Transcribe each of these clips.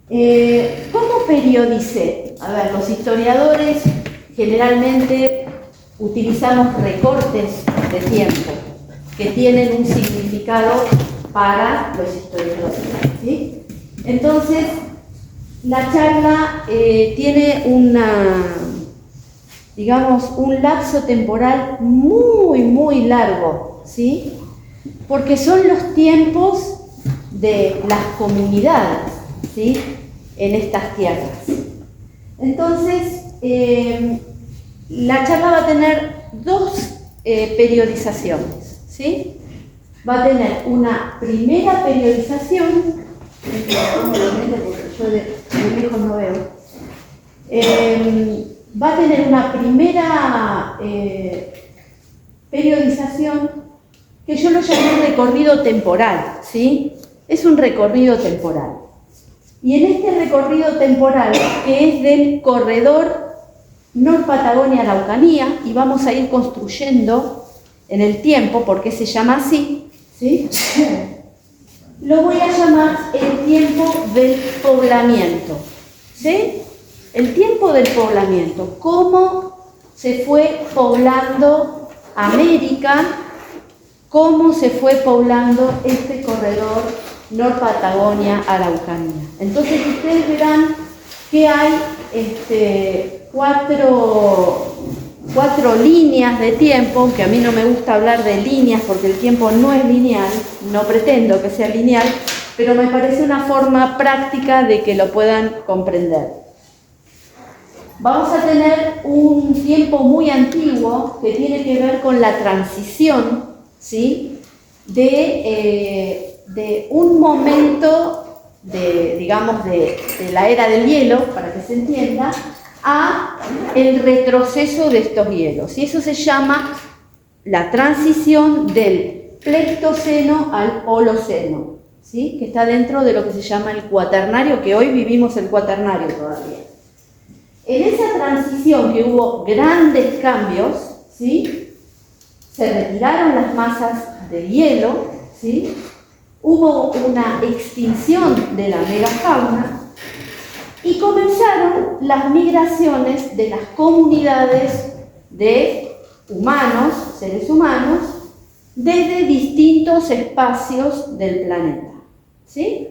¿Cómo periodicé? A ver, los historiadores generalmente utilizamos recortes de tiempo que tienen un significado para los historiadores, ¿sí? Entonces, la charla tiene digamos, un lapso temporal muy largo, ¿sí? Porque son los tiempos de las comunidades, ¿sí? En estas tierras. Entonces, la charla va a tener dos periodizaciones, ¿sí? Va a tener una primera periodización, yo de lejos no veo, va a tener una primera periodización que yo lo llamé recorrido temporal, ¿sí? Es un recorrido temporal. Y en este recorrido temporal, que es del corredor Nor-Patagonia-Araucanía, y vamos a ir construyendo en el tiempo, porque se llama así, ¿sí? Lo voy a llamar el tiempo del poblamiento, ¿sí? El tiempo del poblamiento, cómo se fue poblando América, cómo se fue poblando este corredor Nor-Patagonia-Araucanía. Entonces ustedes verán que hay cuatro líneas de tiempo, aunque a mí no me gusta hablar de líneas porque el tiempo no es lineal, no pretendo que sea lineal, pero me parece una forma práctica de que lo puedan comprender. Vamos a tener un tiempo muy antiguo que tiene que ver con la transición, ¿sí? de un momento digamos, de la era del hielo, para que se entienda, a el retroceso de estos hielos. Y eso se llama la transición del Pleistoceno al Holoceno, ¿sí? Que está dentro de lo que se llama el Cuaternario, que hoy vivimos el Cuaternario todavía. En esa transición que hubo grandes cambios, ¿sí? Se retiraron las masas de hielo, ¿sí? Hubo una extinción de la megafauna y comenzaron las migraciones de las comunidades de humanos, seres humanos, desde distintos espacios del planeta, ¿sí?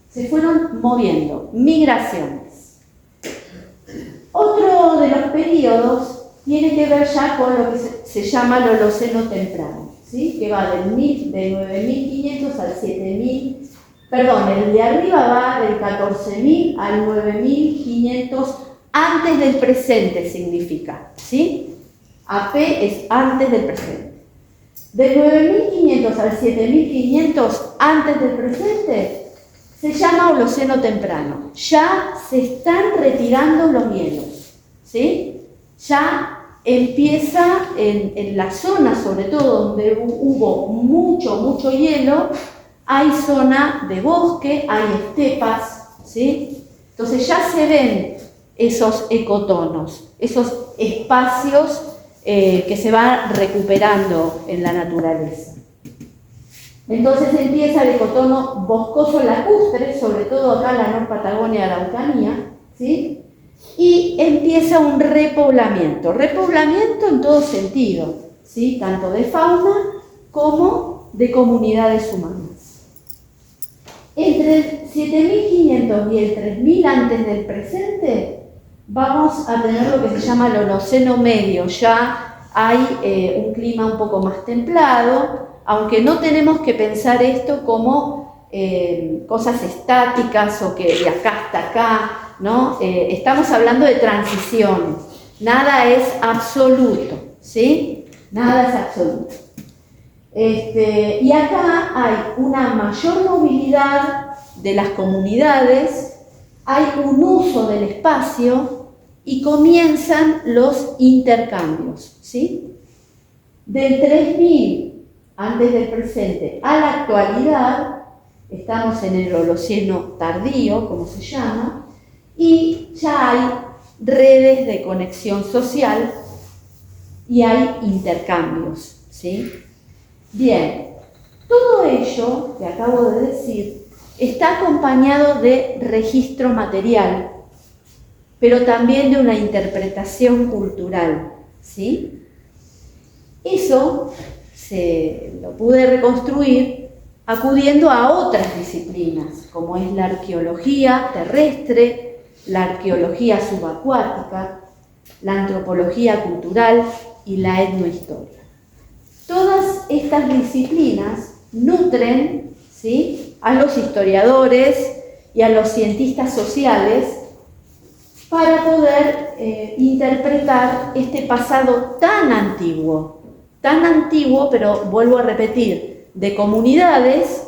Se fueron moviendo, migraciones. Otro de los periodos tiene que ver ya con lo que se llama el Holoceno temprano, ¿sí? Que va de 9.500 al 7.000, perdón, el de arriba va del 14.000 al 9.500 antes del presente, significa, ¿sí? AP es antes del presente. De 9.500 al 7.500 antes del presente se llama Holoceno temprano. Ya se están retirando los hielos, ¿sí? Ya empieza en la zona, sobre todo donde hubo mucho hielo, hay zona de bosque, hay estepas, ¿sí? Entonces ya se ven esos ecotonos, esos espacios que se van recuperando en la naturaleza. Entonces empieza el ecotono boscoso lacustre, sobre todo acá en la Nor-Patagonia-Araucanía, ¿sí? Y empieza un repoblamiento en todo sentido, ¿sí? Tanto de fauna como de comunidades humanas. Entre el 7.500 y el 3.000 antes del presente vamos a tener lo que se llama el Holoceno medio. Ya hay un clima un poco más templado, aunque no tenemos que pensar esto como cosas estáticas o que de acá hasta acá, ¿no? Estamos hablando de transiciones, nada es absoluto, ¿sí? Nada es absoluto. Y acá hay una mayor movilidad de las comunidades, hay un uso del espacio y comienzan los intercambios, ¿sí? Del 3.000 antes del presente a la actualidad, estamos en el Holoceno tardío, como se llama, y ya hay redes de conexión social y hay intercambios, ¿sí? Bien, todo ello que acabo de decir está acompañado de registro material, pero también de una interpretación cultural, ¿sí? Eso lo pude reconstruir acudiendo a otras disciplinas, como es la arqueología terrestre, la arqueología subacuática, la antropología cultural y la etnohistoria. Todas estas disciplinas nutren, ¿sí?, a los historiadores y a los cientistas sociales para poder interpretar este pasado tan antiguo, pero vuelvo a repetir, de comunidades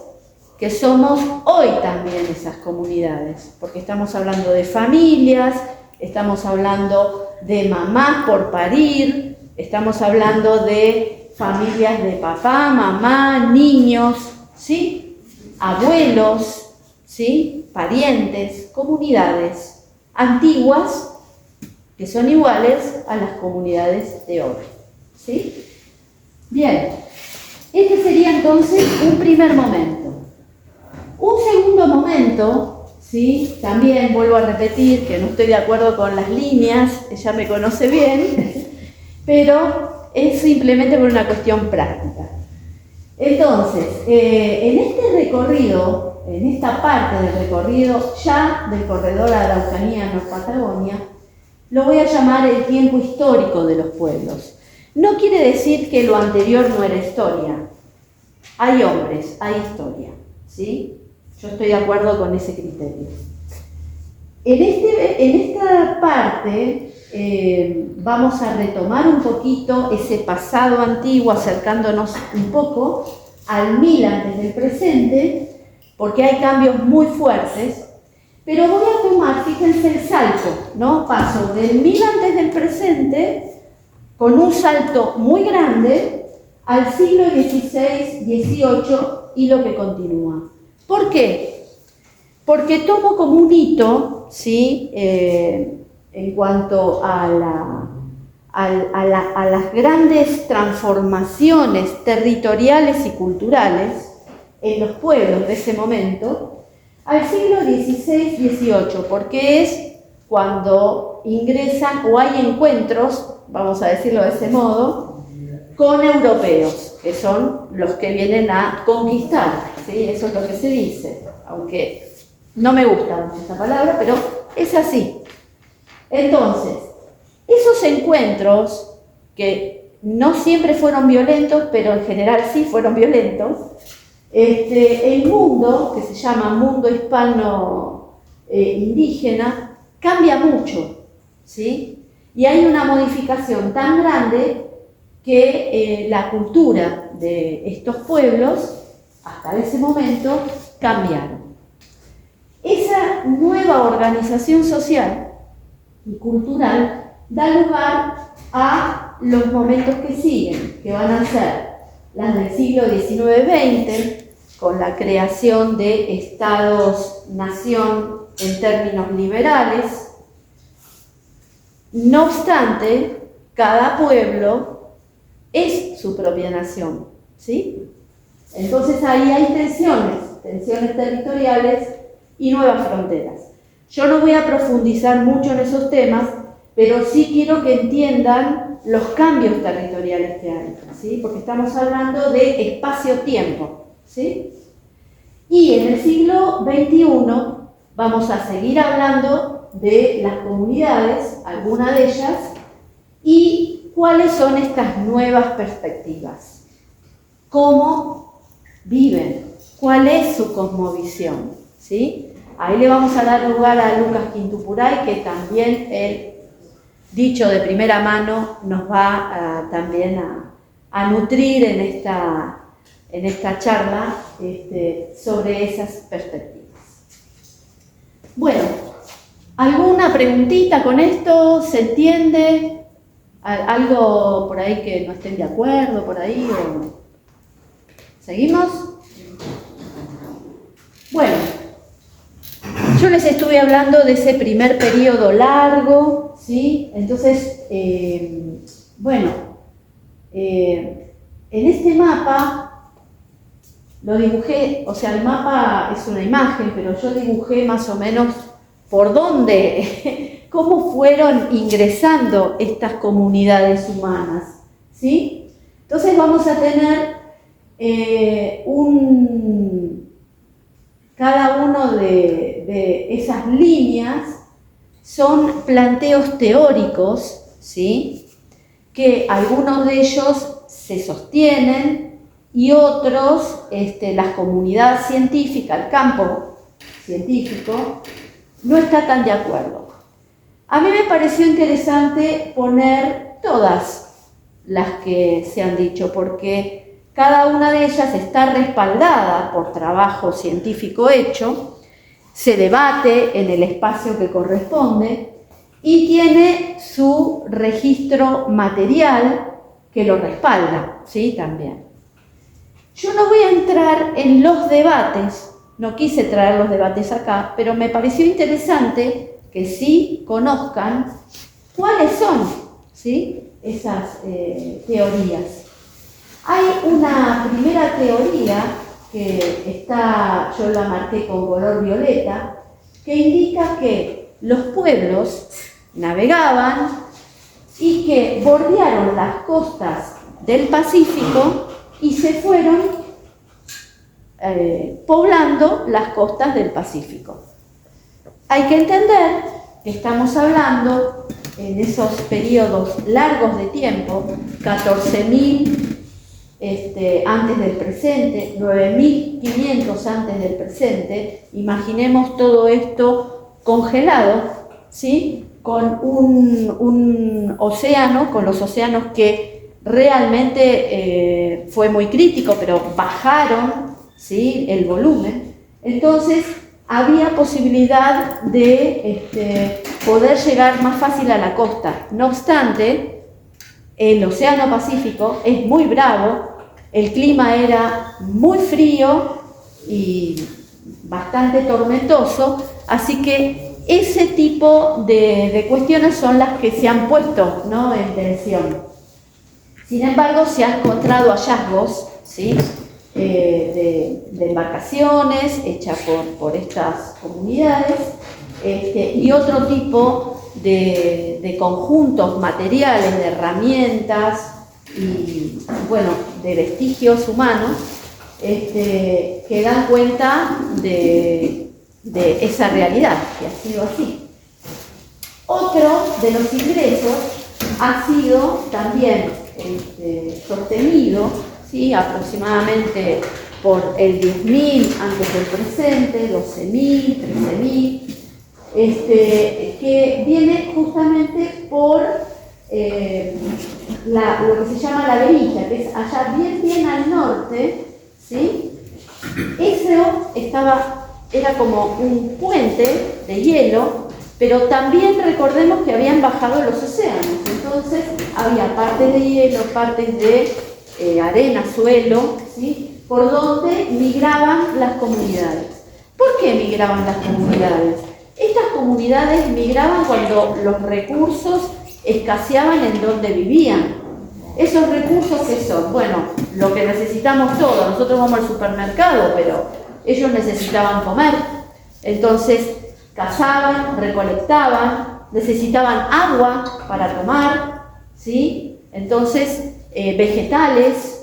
que somos hoy también esas comunidades, porque estamos hablando de familias, estamos hablando de mamás por parir, estamos hablando de familias de papá, mamá, niños, ¿sí?, abuelos, ¿sí?, parientes, comunidades antiguas que son iguales a las comunidades de hoy, ¿sí? Bien, este sería entonces un primer momento. Un segundo momento, ¿sí?, también vuelvo a repetir que no estoy de acuerdo con las líneas, ella me conoce bien, pero es simplemente por una cuestión práctica. Entonces, en este recorrido, en esta parte del recorrido ya del corredor Araucanía-Patagonia, lo voy a llamar el tiempo histórico de los pueblos. No quiere decir que lo anterior no era historia. Hay hombres, hay historia, ¿sí? Yo estoy de acuerdo con ese criterio. En esta parte vamos a retomar un poquito ese pasado antiguo, acercándonos un poco al 1000 antes del presente, porque hay cambios muy fuertes, pero voy a tomar, fíjense el salto, ¿no? Paso del 1000 antes del presente, con un salto muy grande, al siglo XVI, XVIII y lo que continúa. ¿Por qué? Porque tomo como un hito, ¿sí?, en cuanto a las grandes transformaciones territoriales y culturales en los pueblos de ese momento, al siglo XVI-XVIII, porque es cuando ingresan o hay encuentros, vamos a decirlo de ese modo, con europeos, que son los que vienen a conquistar, ¿sí? Eso es lo que se dice, aunque no me gusta mucho esta palabra, pero es así. Entonces, esos encuentros, que no siempre fueron violentos, pero en general sí fueron violentos, el mundo, que se llama mundo hispano indígena, cambia mucho, ¿sí? Y hay una modificación tan grande que la cultura de estos pueblos, hasta ese momento, cambiaron. Esa nueva organización social y cultural da lugar a los momentos que siguen, que van a ser las del siglo XIX-XX, con la creación de estados-nación en términos liberales. No obstante, cada pueblo es su propia nación, ¿sí? Entonces ahí hay tensiones territoriales y nuevas fronteras. Yo no voy a profundizar mucho en esos temas, pero sí quiero que entiendan los cambios territoriales que hay, ¿sí? Porque estamos hablando de espacio-tiempo, ¿sí? Y en el siglo XXI vamos a seguir hablando de las comunidades, algunas de ellas, y cuáles son estas nuevas perspectivas. ¿Cómo viven? ¿Cuál es su cosmovisión? ¿Sí? Ahí le vamos a dar lugar a Lucas Quintupuray, que también él, dicho de primera mano, nos va también a nutrir en esta charla sobre esas perspectivas. Bueno, ¿alguna preguntita con esto? ¿Se entiende? ¿Algo por ahí que no estén de acuerdo por ahí? ¿O... ¿Seguimos? Bueno, yo les estuve hablando de ese primer periodo largo, ¿sí? Entonces, en este mapa lo dibujé, o sea, el mapa es una imagen, pero yo dibujé más o menos por dónde, cómo fueron ingresando estas comunidades humanas, ¿sí? Entonces vamos a tener cada uno de esas líneas son planteos teóricos, ¿sí? Que algunos de ellos se sostienen y otros, la comunidad científica, el campo científico, no está tan de acuerdo. A mí me pareció interesante poner todas las que se han dicho, porque cada una de ellas está respaldada por trabajo científico hecho, se debate en el espacio que corresponde y tiene su registro material que lo respalda, ¿sí? También. Yo no voy a entrar en los debates, no quise traer los debates acá, pero me pareció interesante que sí conozcan cuáles son, ¿sí? Esas teorías. Hay una primera teoría que yo la marqué con color violeta, que indica que los pueblos navegaban y que bordearon las costas del Pacífico y se fueron poblando las costas del Pacífico. Hay que entender que estamos hablando en esos periodos largos de tiempo, 14.000 antes del presente, 9.500 antes del presente. Imaginemos todo esto congelado, ¿sí? Con un océano, con los océanos que realmente fue muy crítico, pero bajaron, ¿sí? El volumen. Entonces había posibilidad de poder llegar más fácil a la costa. No obstante, el Océano Pacífico es muy bravo, el clima era muy frío y bastante tormentoso, así que ese tipo de cuestiones son las que se han puesto, ¿no?, en tensión. Sin embargo, se han encontrado hallazgos, ¿sí?, de embarcaciones hechas por estas comunidades y otro tipo de conjuntos materiales, de herramientas y, bueno, de vestigios humanos que dan cuenta de esa realidad, que ha sido así. Otro de los ingresos ha sido también sostenido, ¿sí?, aproximadamente por el 10.000 antes del presente, 12.000, 13.000, que viene justamente por lo que se llama la Berilla, que es allá bien al norte, ¿sí? Eso era como un puente de hielo, pero también recordemos que habían bajado los océanos, entonces había partes de hielo, partes de arena, suelo, ¿sí?, por donde migraban las comunidades. ¿Por qué migraban las comunidades? Estas comunidades migraban cuando los recursos escaseaban en donde vivían. ¿Esos recursos qué son? Bueno, lo que necesitamos todos. Nosotros vamos al supermercado, pero ellos necesitaban comer. Entonces, cazaban, recolectaban, necesitaban agua para tomar, ¿sí? Entonces, vegetales,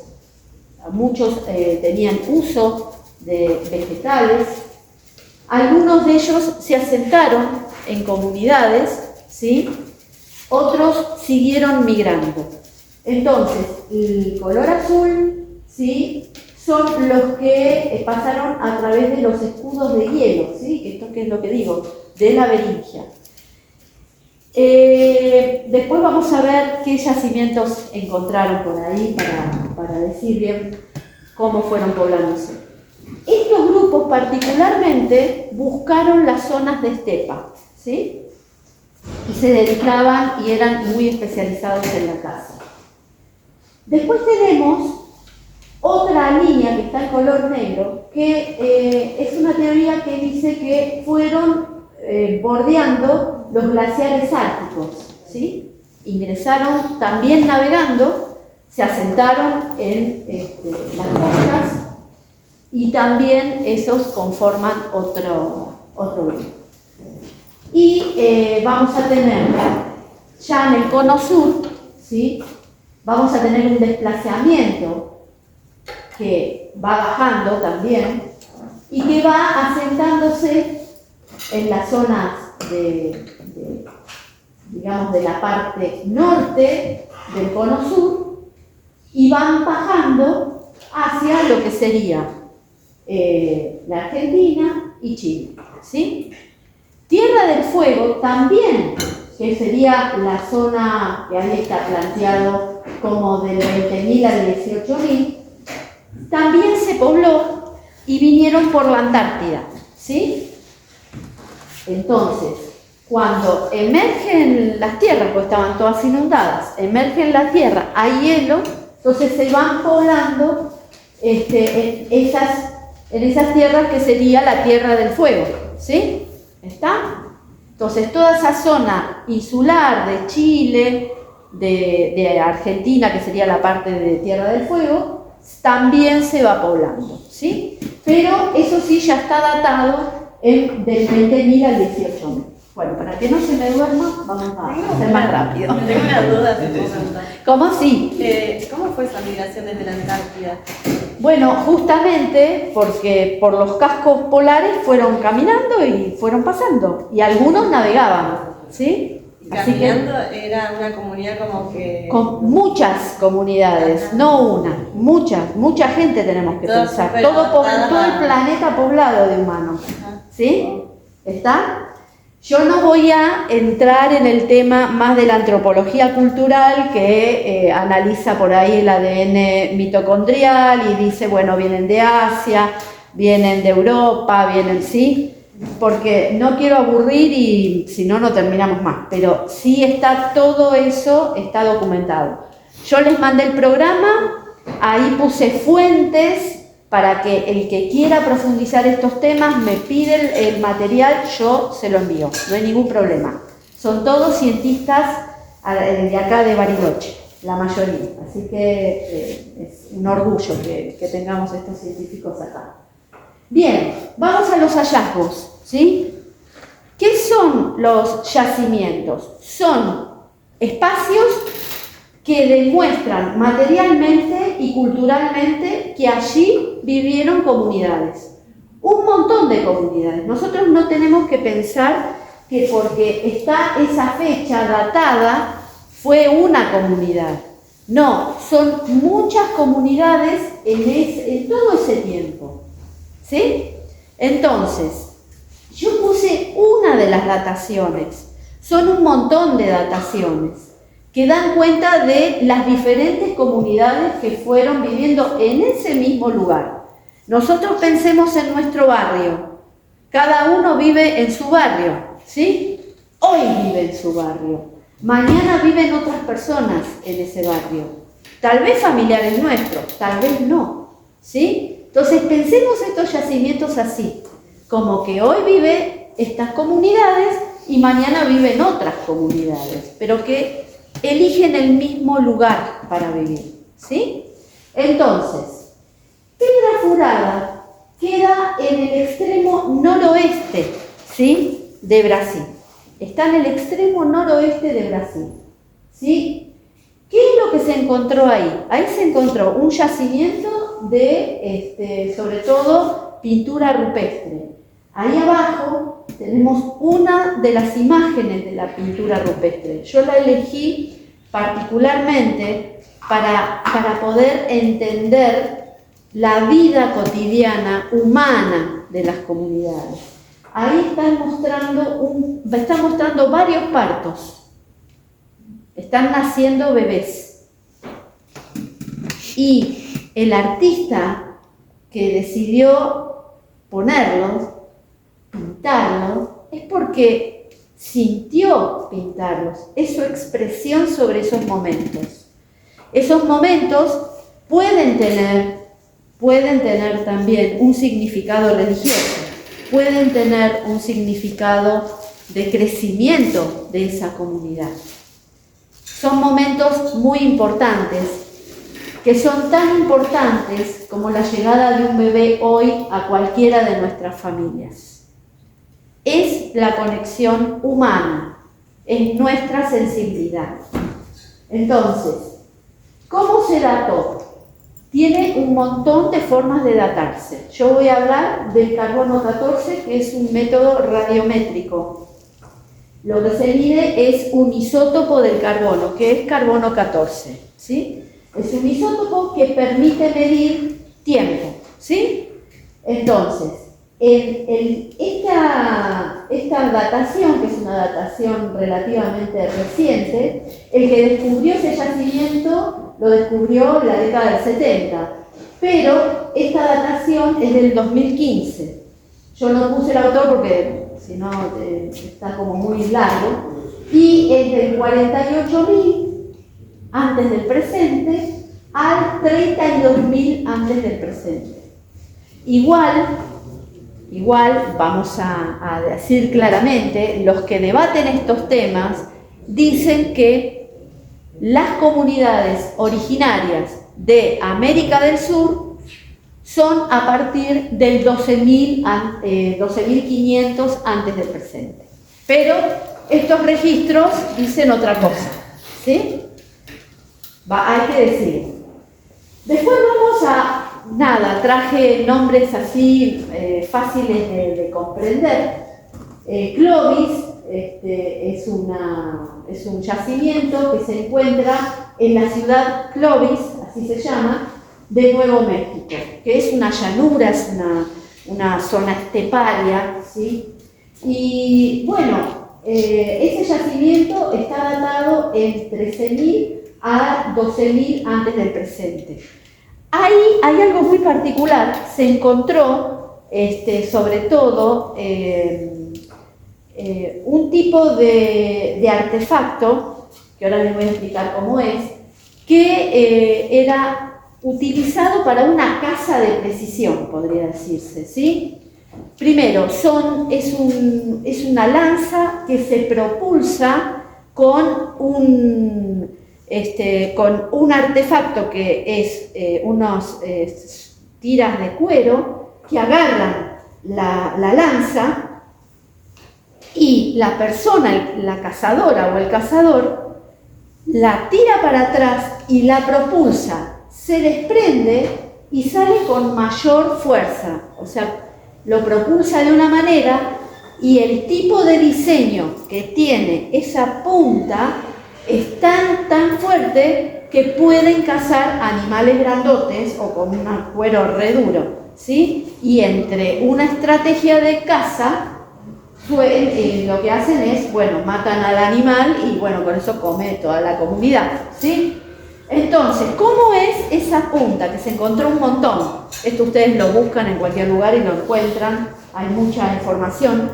muchos tenían uso de vegetales. Algunos de ellos se asentaron en comunidades, ¿sí? Otros siguieron migrando. Entonces, el color azul, ¿sí?, son los que pasaron a través de los escudos de hielo, ¿sí?, esto que es lo que digo, de la Beringia. Después vamos a ver qué yacimientos encontraron por ahí para decir bien cómo fueron poblándose. Estos grupos particularmente buscaron las zonas de estepa, ¿sí?, y se dedicaban y eran muy especializados en la caza. Después tenemos otra línea que está en color negro, que es una teoría que dice que fueron bordeando los glaciares árticos, ¿sí? Ingresaron también navegando, se asentaron en las costas y también esos conforman otro grupo. Y vamos a tener, ya en el cono sur, ¿sí? Vamos a tener un desplazamiento que va bajando también y que va asentándose en las zonas digamos, de la parte norte del cono sur y van bajando hacia lo que sería la Argentina y Chile, ¿sí? Tierra del Fuego también, que sería la zona que ahí está planteado como del 20.000 al 18.000, también se pobló y vinieron por la Antártida, ¿sí? Entonces, cuando emergen las tierras, porque estaban todas inundadas, emergen la tierra, hay hielo, entonces se van poblando en esas tierras que sería la Tierra del Fuego, ¿sí? ¿Está? Entonces, toda esa zona insular de Chile, de Argentina, que sería la parte de Tierra del Fuego, también se va poblando, ¿sí? Pero eso sí ya está datado del 20.000 al 18.000. Bueno, para que no se me duerma, vamos a hacer más rápido. Tengo una duda. ¿Cómo sí? ¿Cómo fue esa migración desde la Antártida? Bueno, justamente porque por los cascos polares fueron caminando y fueron pasando, y algunos navegaban, ¿sí? Caminando era una comunidad como que... Con muchas comunidades, no una, mucha gente tenemos que pensar, todo el planeta poblado de humanos, ¿sí? ¿Está? Yo no voy a entrar en el tema más de la antropología cultural que analiza por ahí el ADN mitocondrial y dice, bueno, vienen de Asia, vienen de Europa, vienen, ¿sí? Porque no quiero aburrir y si no, no terminamos más, pero sí está todo eso, está documentado. Yo les mandé el programa, ahí puse fuentes para que el que quiera profundizar estos temas me pide el material, yo se lo envío, no hay ningún problema. Son todos cientistas de acá de Bariloche, la mayoría, así que es un orgullo que tengamos estos científicos acá. Bien, vamos a los hallazgos, ¿sí? ¿Qué son los yacimientos? Son espacios que demuestran materialmente y culturalmente que allí vivieron comunidades. Un montón de comunidades. Nosotros no tenemos que pensar que porque está esa fecha datada fue una comunidad. No, son muchas comunidades en todo ese tiempo. ¿Sí? Entonces, yo puse una de las dataciones. Son un montón de dataciones que dan cuenta de las diferentes comunidades que fueron viviendo en ese mismo lugar. Nosotros pensemos en nuestro barrio. Cada uno vive en su barrio, ¿sí? Hoy vive en su barrio. Mañana viven otras personas en ese barrio. Tal vez familiares nuestros, tal vez no, ¿sí? Entonces pensemos estos yacimientos así, como que hoy viven estas comunidades y mañana viven otras comunidades, pero que eligen el mismo lugar para vivir, ¿sí? Entonces, Pedra Furada queda en el extremo noroeste, ¿sí? De Brasil. Está en el extremo noroeste de Brasil, ¿sí? ¿Qué es lo que se encontró ahí? Ahí se encontró un yacimiento de, sobre todo, pintura rupestre. Ahí abajo tenemos una de las imágenes de la pintura rupestre. Yo la elegí particularmente para poder entender la vida cotidiana humana de las comunidades. Ahí están mostrando varios partos. Están naciendo bebés. Y el artista que decidió ponerlos, pintarlos, es porque sintió pintarlos. Es su expresión sobre esos momentos. Esos momentos pueden tener también un significado religioso, pueden tener un significado de crecimiento de esa comunidad. Son momentos muy importantes que son tan importantes como la llegada de un bebé hoy a cualquiera de nuestras familias. Es la conexión humana, es nuestra sensibilidad. Entonces, ¿cómo se dató? Tiene un montón de formas de datarse. Yo voy a hablar del carbono 14, que es un método radiométrico. Lo que se mide es un isótopo del carbono, que es carbono 14, ¿sí? Es un isótopo que permite medir tiempo, ¿sí? Entonces, esta datación, que es una datación relativamente reciente, el que descubrió ese yacimiento lo descubrió en la década del 70, pero esta datación es del 2015. Yo no puse el autor porque si no está como muy largo, y es del 48.000 antes del presente al 32.000 antes del presente. Igual vamos a decir claramente, los que debaten estos temas dicen que las comunidades originarias de América del Sur son a partir del 12.500 antes del presente. Pero estos registros dicen otra cosa, ¿sí? Hay que decir. Después vamos a... traje nombres así fáciles de comprender. Clovis es un yacimiento que se encuentra en la ciudad Clovis, así se llama, de Nuevo México, que es una llanura, es una zona esteparia, ¿sí? Y bueno, ese yacimiento está datado en 13.000 a 12.000 antes del presente. Ahí hay algo muy particular, se encontró sobre todo un tipo de artefacto, que ahora les voy a explicar cómo es, que era utilizado para una caza de precisión, podría decirse, ¿sí? Primero, es una lanza que se propulsa con un artefacto que es unas tiras de cuero que agarran la lanza, y la persona, la cazadora o el cazador, la tira para atrás y la propulsa, se desprende y sale con mayor fuerza, o sea, lo propulsa de una manera, y el tipo de diseño que tiene esa punta es tan fuerte que pueden cazar animales grandotes o con un cuero re duro, ¿sí? Y entre una estrategia de caza, lo que hacen es, bueno, matan al animal y bueno, con eso come toda la comunidad, ¿sí? Entonces, ¿cómo es esa punta? Que se encontró un montón. Esto ustedes lo buscan en cualquier lugar y lo encuentran, hay mucha información.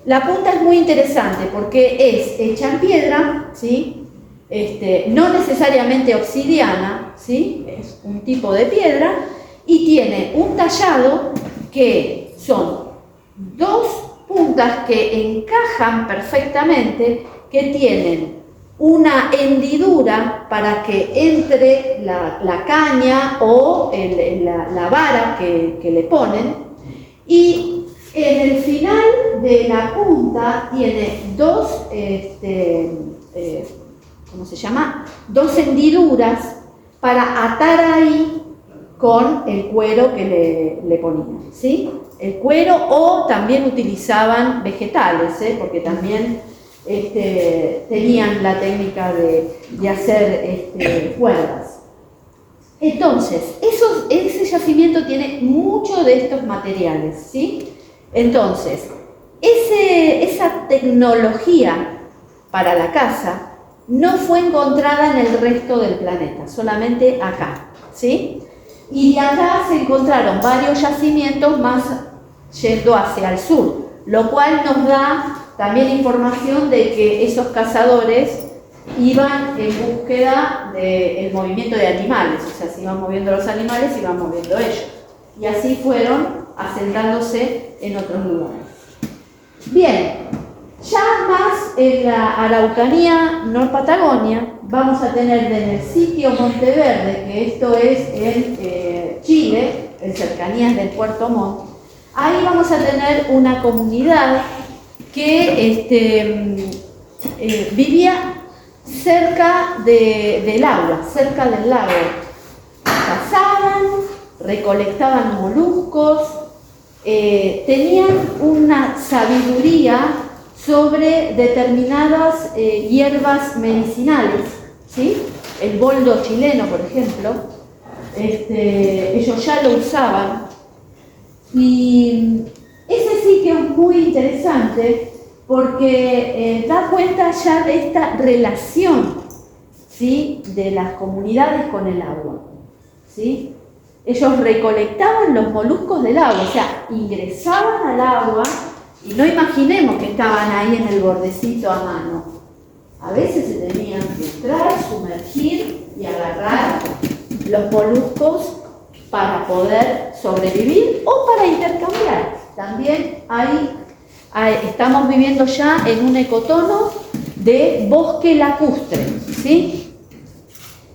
La punta es muy interesante porque es hecha en piedra, ¿sí? No necesariamente obsidiana, ¿sí? Es un tipo de piedra y tiene un tallado que son dos puntas que encajan perfectamente, que tienen una hendidura para que entre la caña o la vara que le ponen, y en el final de la punta tiene dos hendiduras para atar ahí con el cuero que le ponían, ¿sí? El cuero, o también utilizaban vegetales, porque también tenían la técnica de hacer cuerdas. Entonces, ese yacimiento tiene mucho de estos materiales, ¿sí? Entonces, esa tecnología para la caza no fue encontrada en el resto del planeta, solamente acá, ¿sí? Y de acá se encontraron varios yacimientos más yendo hacia el sur, lo cual nos da también información de que esos cazadores iban en búsqueda del movimiento de animales, o sea, se iban moviendo los animales, se iban moviendo ellos. Y así fueron asentándose en otros lugares. Bien, ya más en la Araucanía, Nor-Patagonia, vamos a tener en el sitio Monteverde, que esto es en Chile, en cercanías del Puerto Montt, ahí vamos a tener una comunidad que vivía cerca del agua, cerca del lago. Cazaban, recolectaban moluscos, tenían una sabiduría sobre determinadas hierbas medicinales, ¿sí? El boldo chileno, por ejemplo, ellos ya lo usaban. Y ese sitio es muy interesante porque da cuenta ya de esta relación, ¿sí?, de las comunidades con el agua, ¿sí? Ellos recolectaban los moluscos del agua, o sea, ingresaban al agua y no imaginemos que estaban ahí en el bordecito a mano. A veces se tenían que entrar, sumergir y agarrar los moluscos para poder sobrevivir o para intercambiar. También ahí estamos viviendo ya en un ecotono de bosque lacustre, ¿sí?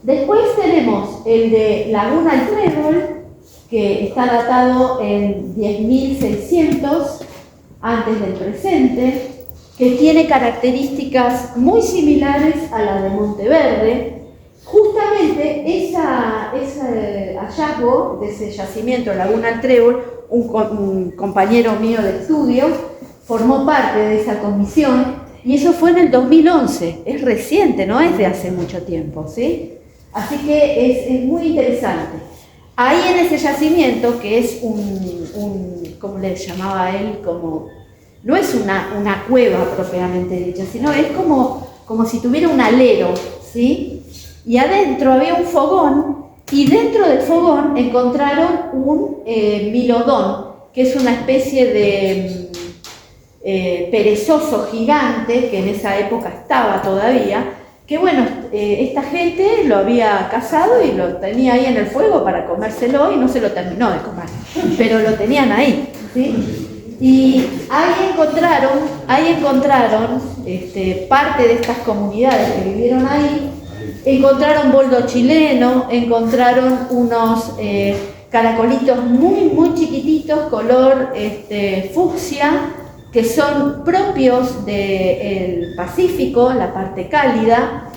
Después tenemos el de Laguna El Trébol, que está datado en 10.600 antes del presente, que tiene características muy similares a las de Monteverde. Justamente ese hallazgo de ese yacimiento, Laguna El Trébol, un compañero mío de estudio formó parte de esa comisión, y eso fue en el 2011, es reciente, no es de hace mucho tiempo, ¿sí? Así que es muy interesante. Ahí en ese yacimiento, que es ¿cómo le llamaba él? No es una cueva propiamente dicha, sino es como si tuviera un alero, ¿sí? Y adentro había un fogón, y dentro del fogón encontraron un milodón, que es una especie de perezoso gigante, que en esa época estaba todavía, que bueno, esta gente lo había cazado y lo tenía ahí en el fuego para comérselo y no se lo terminó de comer, pero lo tenían ahí, ¿sí? Y ahí encontraron parte de estas comunidades que vivieron ahí, encontraron boldo chileno, encontraron unos caracolitos muy, muy chiquititos, color fucsia, que son propios del Pacífico, la parte cálida,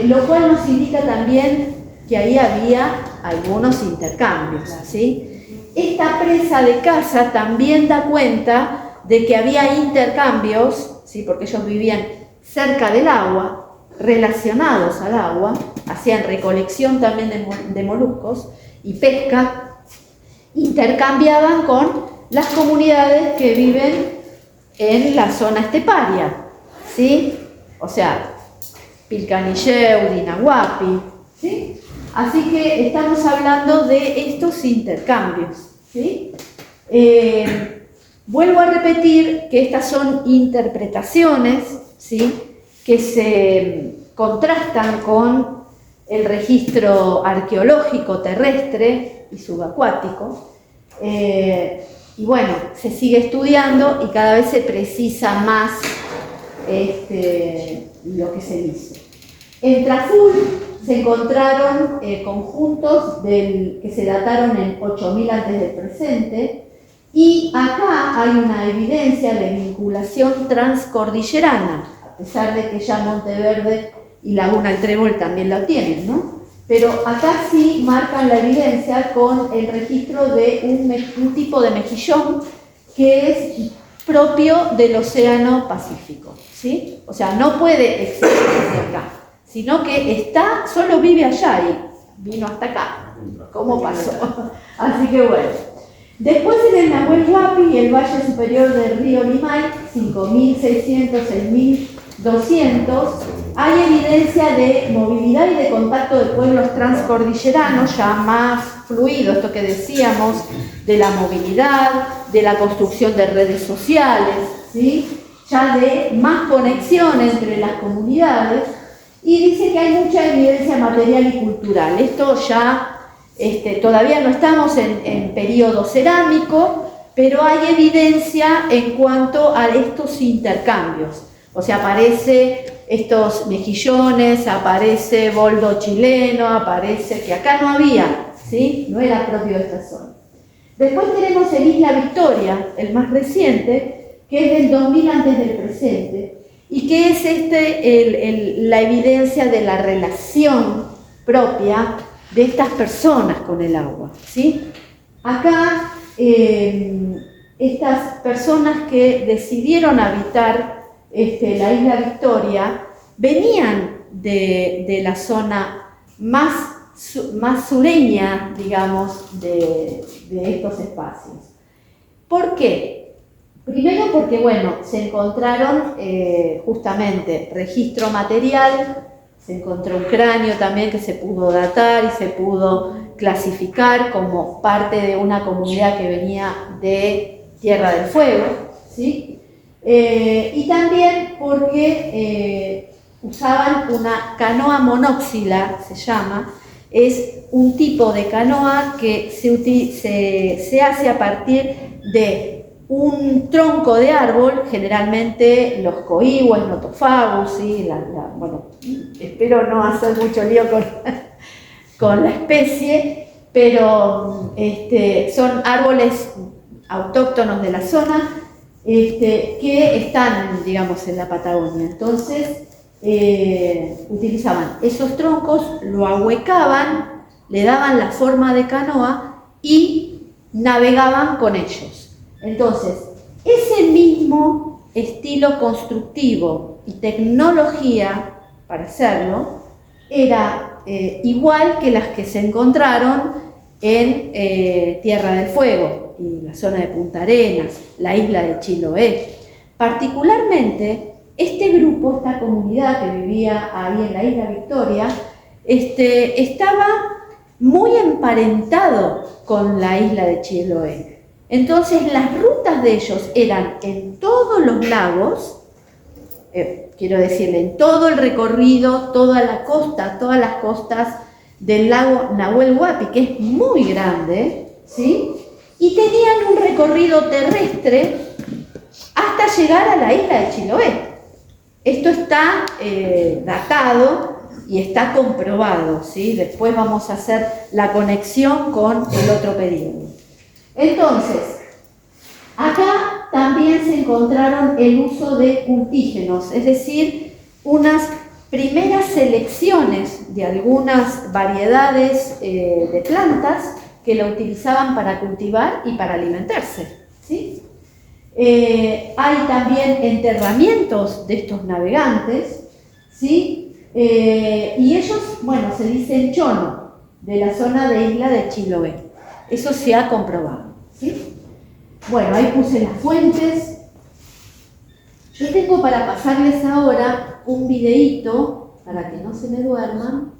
lo cual nos indica también que ahí había algunos intercambios, ¿sí? Esta presa de caza también da cuenta de que había intercambios, ¿sí?, porque ellos vivían cerca del agua, relacionados al agua, hacían recolección también de moluscos y pesca, intercambiaban con las comunidades que viven en la zona esteparia, ¿sí? O sea, Pilcanilleu, Dinahuapi, ¿sí? Así que estamos hablando de estos intercambios, ¿sí? Vuelvo a repetir que estas son interpretaciones, ¿sí?, que se contrastan con el registro arqueológico terrestre y subacuático. Y bueno, se sigue estudiando y cada vez se precisa más lo que se dice. En Traful se encontraron conjuntos que se dataron en 8000 antes del presente, y acá hay una evidencia de vinculación transcordillerana, a pesar de que ya Monteverde y Laguna El Trébol también la tienen, ¿no? Pero acá sí marcan la evidencia con el registro de un tipo de mejillón que es propio del Océano Pacífico, ¿sí? O sea, no puede extenderse acá, sino que solo vive allá y vino hasta acá. ¿Cómo pasó? Así que bueno. Después en el Nahuel Huapi y el valle superior del río Limay, 5600, 6200, hay evidencia de movilidad y de contacto de pueblos transcordilleranos ya más fluido, esto que decíamos, de la movilidad, de la construcción de redes sociales, ¿sí?, ya de más conexión entre las comunidades, y dice que hay mucha evidencia material y cultural. Esto ya todavía no estamos en periodo cerámico, pero hay evidencia en cuanto a estos intercambios. O sea, aparece estos mejillones, aparece boldo chileno, aparece que acá no había, ¿sí? No era propio de esta zona. Después tenemos el Isla Victoria, el más reciente, que es del 2000 antes del presente, y que es la evidencia de la relación propia de estas personas con el agua, ¿sí? Acá, estas personas que decidieron habitar la Isla Victoria venían de la zona más sureña, digamos, de estos espacios. ¿Por qué? Primero porque, bueno, se encontraron justamente registro material, se encontró un cráneo también que se pudo datar y se pudo clasificar como parte de una comunidad que venía de Tierra del Fuego, ¿sí? Y también porque usaban una canoa monóxila, se llama, es un tipo de canoa que se hace a partir de un tronco de árbol, generalmente los coihues, notofagus, ¿sí? Bueno, espero no hacer mucho lío con la especie, pero son árboles autóctonos de la zona que están, digamos, en la Patagonia. Entonces, utilizaban esos troncos, lo ahuecaban, le daban la forma de canoa y navegaban con ellos. Entonces, ese mismo estilo constructivo y tecnología para hacerlo era igual que las que se encontraron en Tierra del Fuego y la zona de Punta Arenas, la isla de Chiloé. Particularmente, este grupo, esta comunidad que vivía ahí en la Isla Victoria, estaba muy emparentado con la isla de Chiloé. Entonces, las rutas de ellos eran en todos los lagos, quiero decirle, en todo el recorrido, toda la costa, todas las costas del lago Nahuel Huapi, que es muy grande, ¿sí? Y tenían un recorrido terrestre hasta llegar a la isla de Chiloé. Esto está datado y está comprobado, ¿sí? Después vamos a hacer la conexión con el otro periodo. Entonces, acá también se encontraron el uso de cultígenos, es decir, unas primeras selecciones de algunas variedades de plantas que la utilizaban para cultivar y para alimentarse, ¿sí? Hay también enterramientos de estos navegantes, ¿sí? Y ellos, bueno, se dicen chono, de la zona de isla de Chiloé. Eso se ha comprobado, ¿sí? Bueno, ahí puse las fuentes. Yo tengo para pasarles ahora un videíto para que no se me duerman.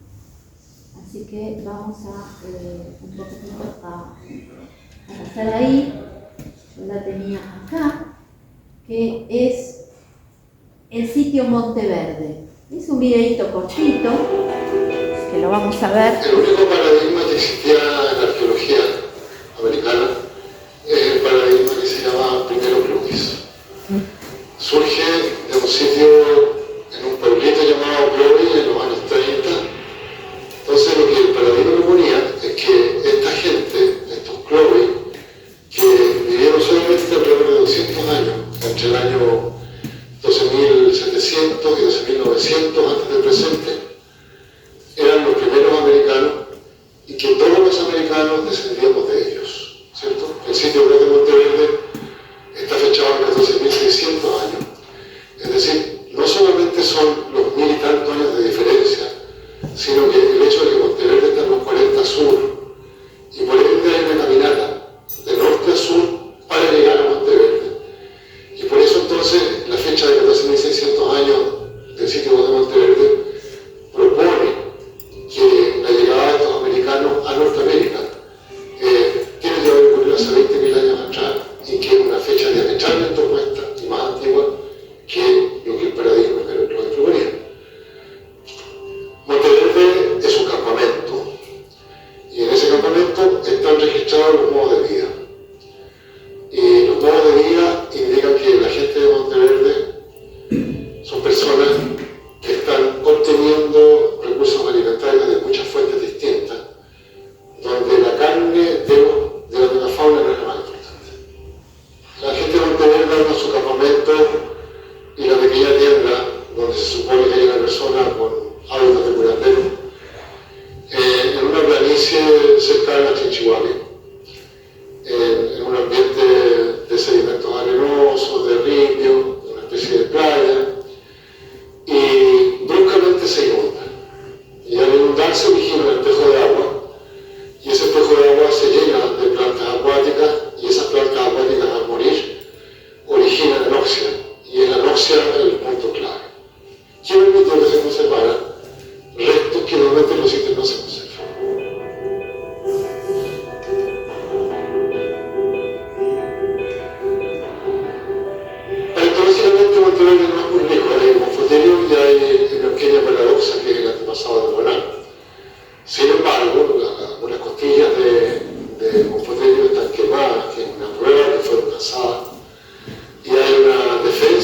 Así que vamos a un poquito a pasar ahí. Yo la tenía acá, que es el sitio Monteverde. Es un videíto cortito, que lo vamos a ver. El único paradigma que existía en la arqueología americana es el paradigma que se llama Primero Clovis. Surge de un sitio en un pueblito llamado Clovis en los años 30. Entonces lo que el paradigma proponía es que esta gente, estos Clovis, que vivieron solamente alrededor de 200 años, entre el año 12.700 y 12.900 antes del presente, eran los primeros americanos y que todos los americanos descendíamos de ellos, ¿cierto? El sitio web de Monteverde está fechado en 14.600 años. Es decir, no solamente son los 1000 y tantos años de diferencia, sino que el hecho de que Monteverde está en los 40 sur y por ende hay una caminata de norte a sur para llegar a Monteverde. Y por eso entonces la fecha de 14.600 años del sitio web de Monteverde propone que la llegada de estos americanos a Norteamérica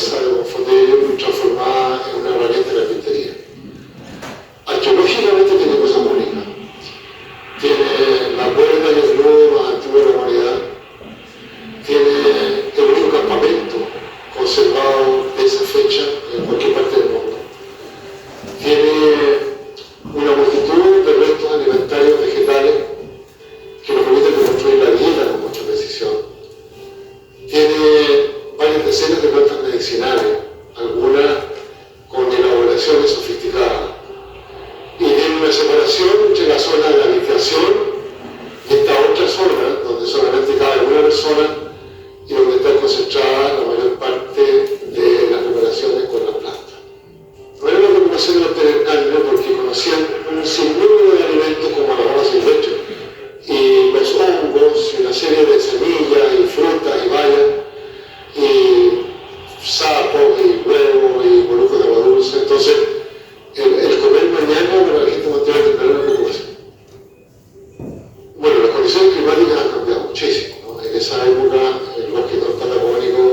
mesa de Bonfotelio transformada en una herramienta de carpintería. Arqueológicamente tiene cosas únicas. Tiene la cuerda y el nudo más antiguo de la humanidad. Tiene el único campamento conservado de esa fecha en cualquier parte del mundo. Tiene una multitud de restos alimentarios vegetales que nos permiten reconstruir la dieta con mucha precisión. Tiene varias decenas de plantas medicinales, algunas con elaboraciones sofisticadas. Y tiene una separación entre la zona de habitación y esta otra zona, donde solamente cabe una persona y donde está concentrada la mayor parte de las preparaciones con las plantas. No era una preocupación de obtener carne porque conocían un sinnúmero de alimentos como la hoja silvestre y los hongos y una serie de semillas y frutas y bayas y sapos y huevos y moluscos de agua dulce. Entonces, el comer mañana para la gente de Monteverde no era una preocupación. Bueno, las condiciones climáticas han cambiado muchísimo, ¿no? En esa época el bosque patagónico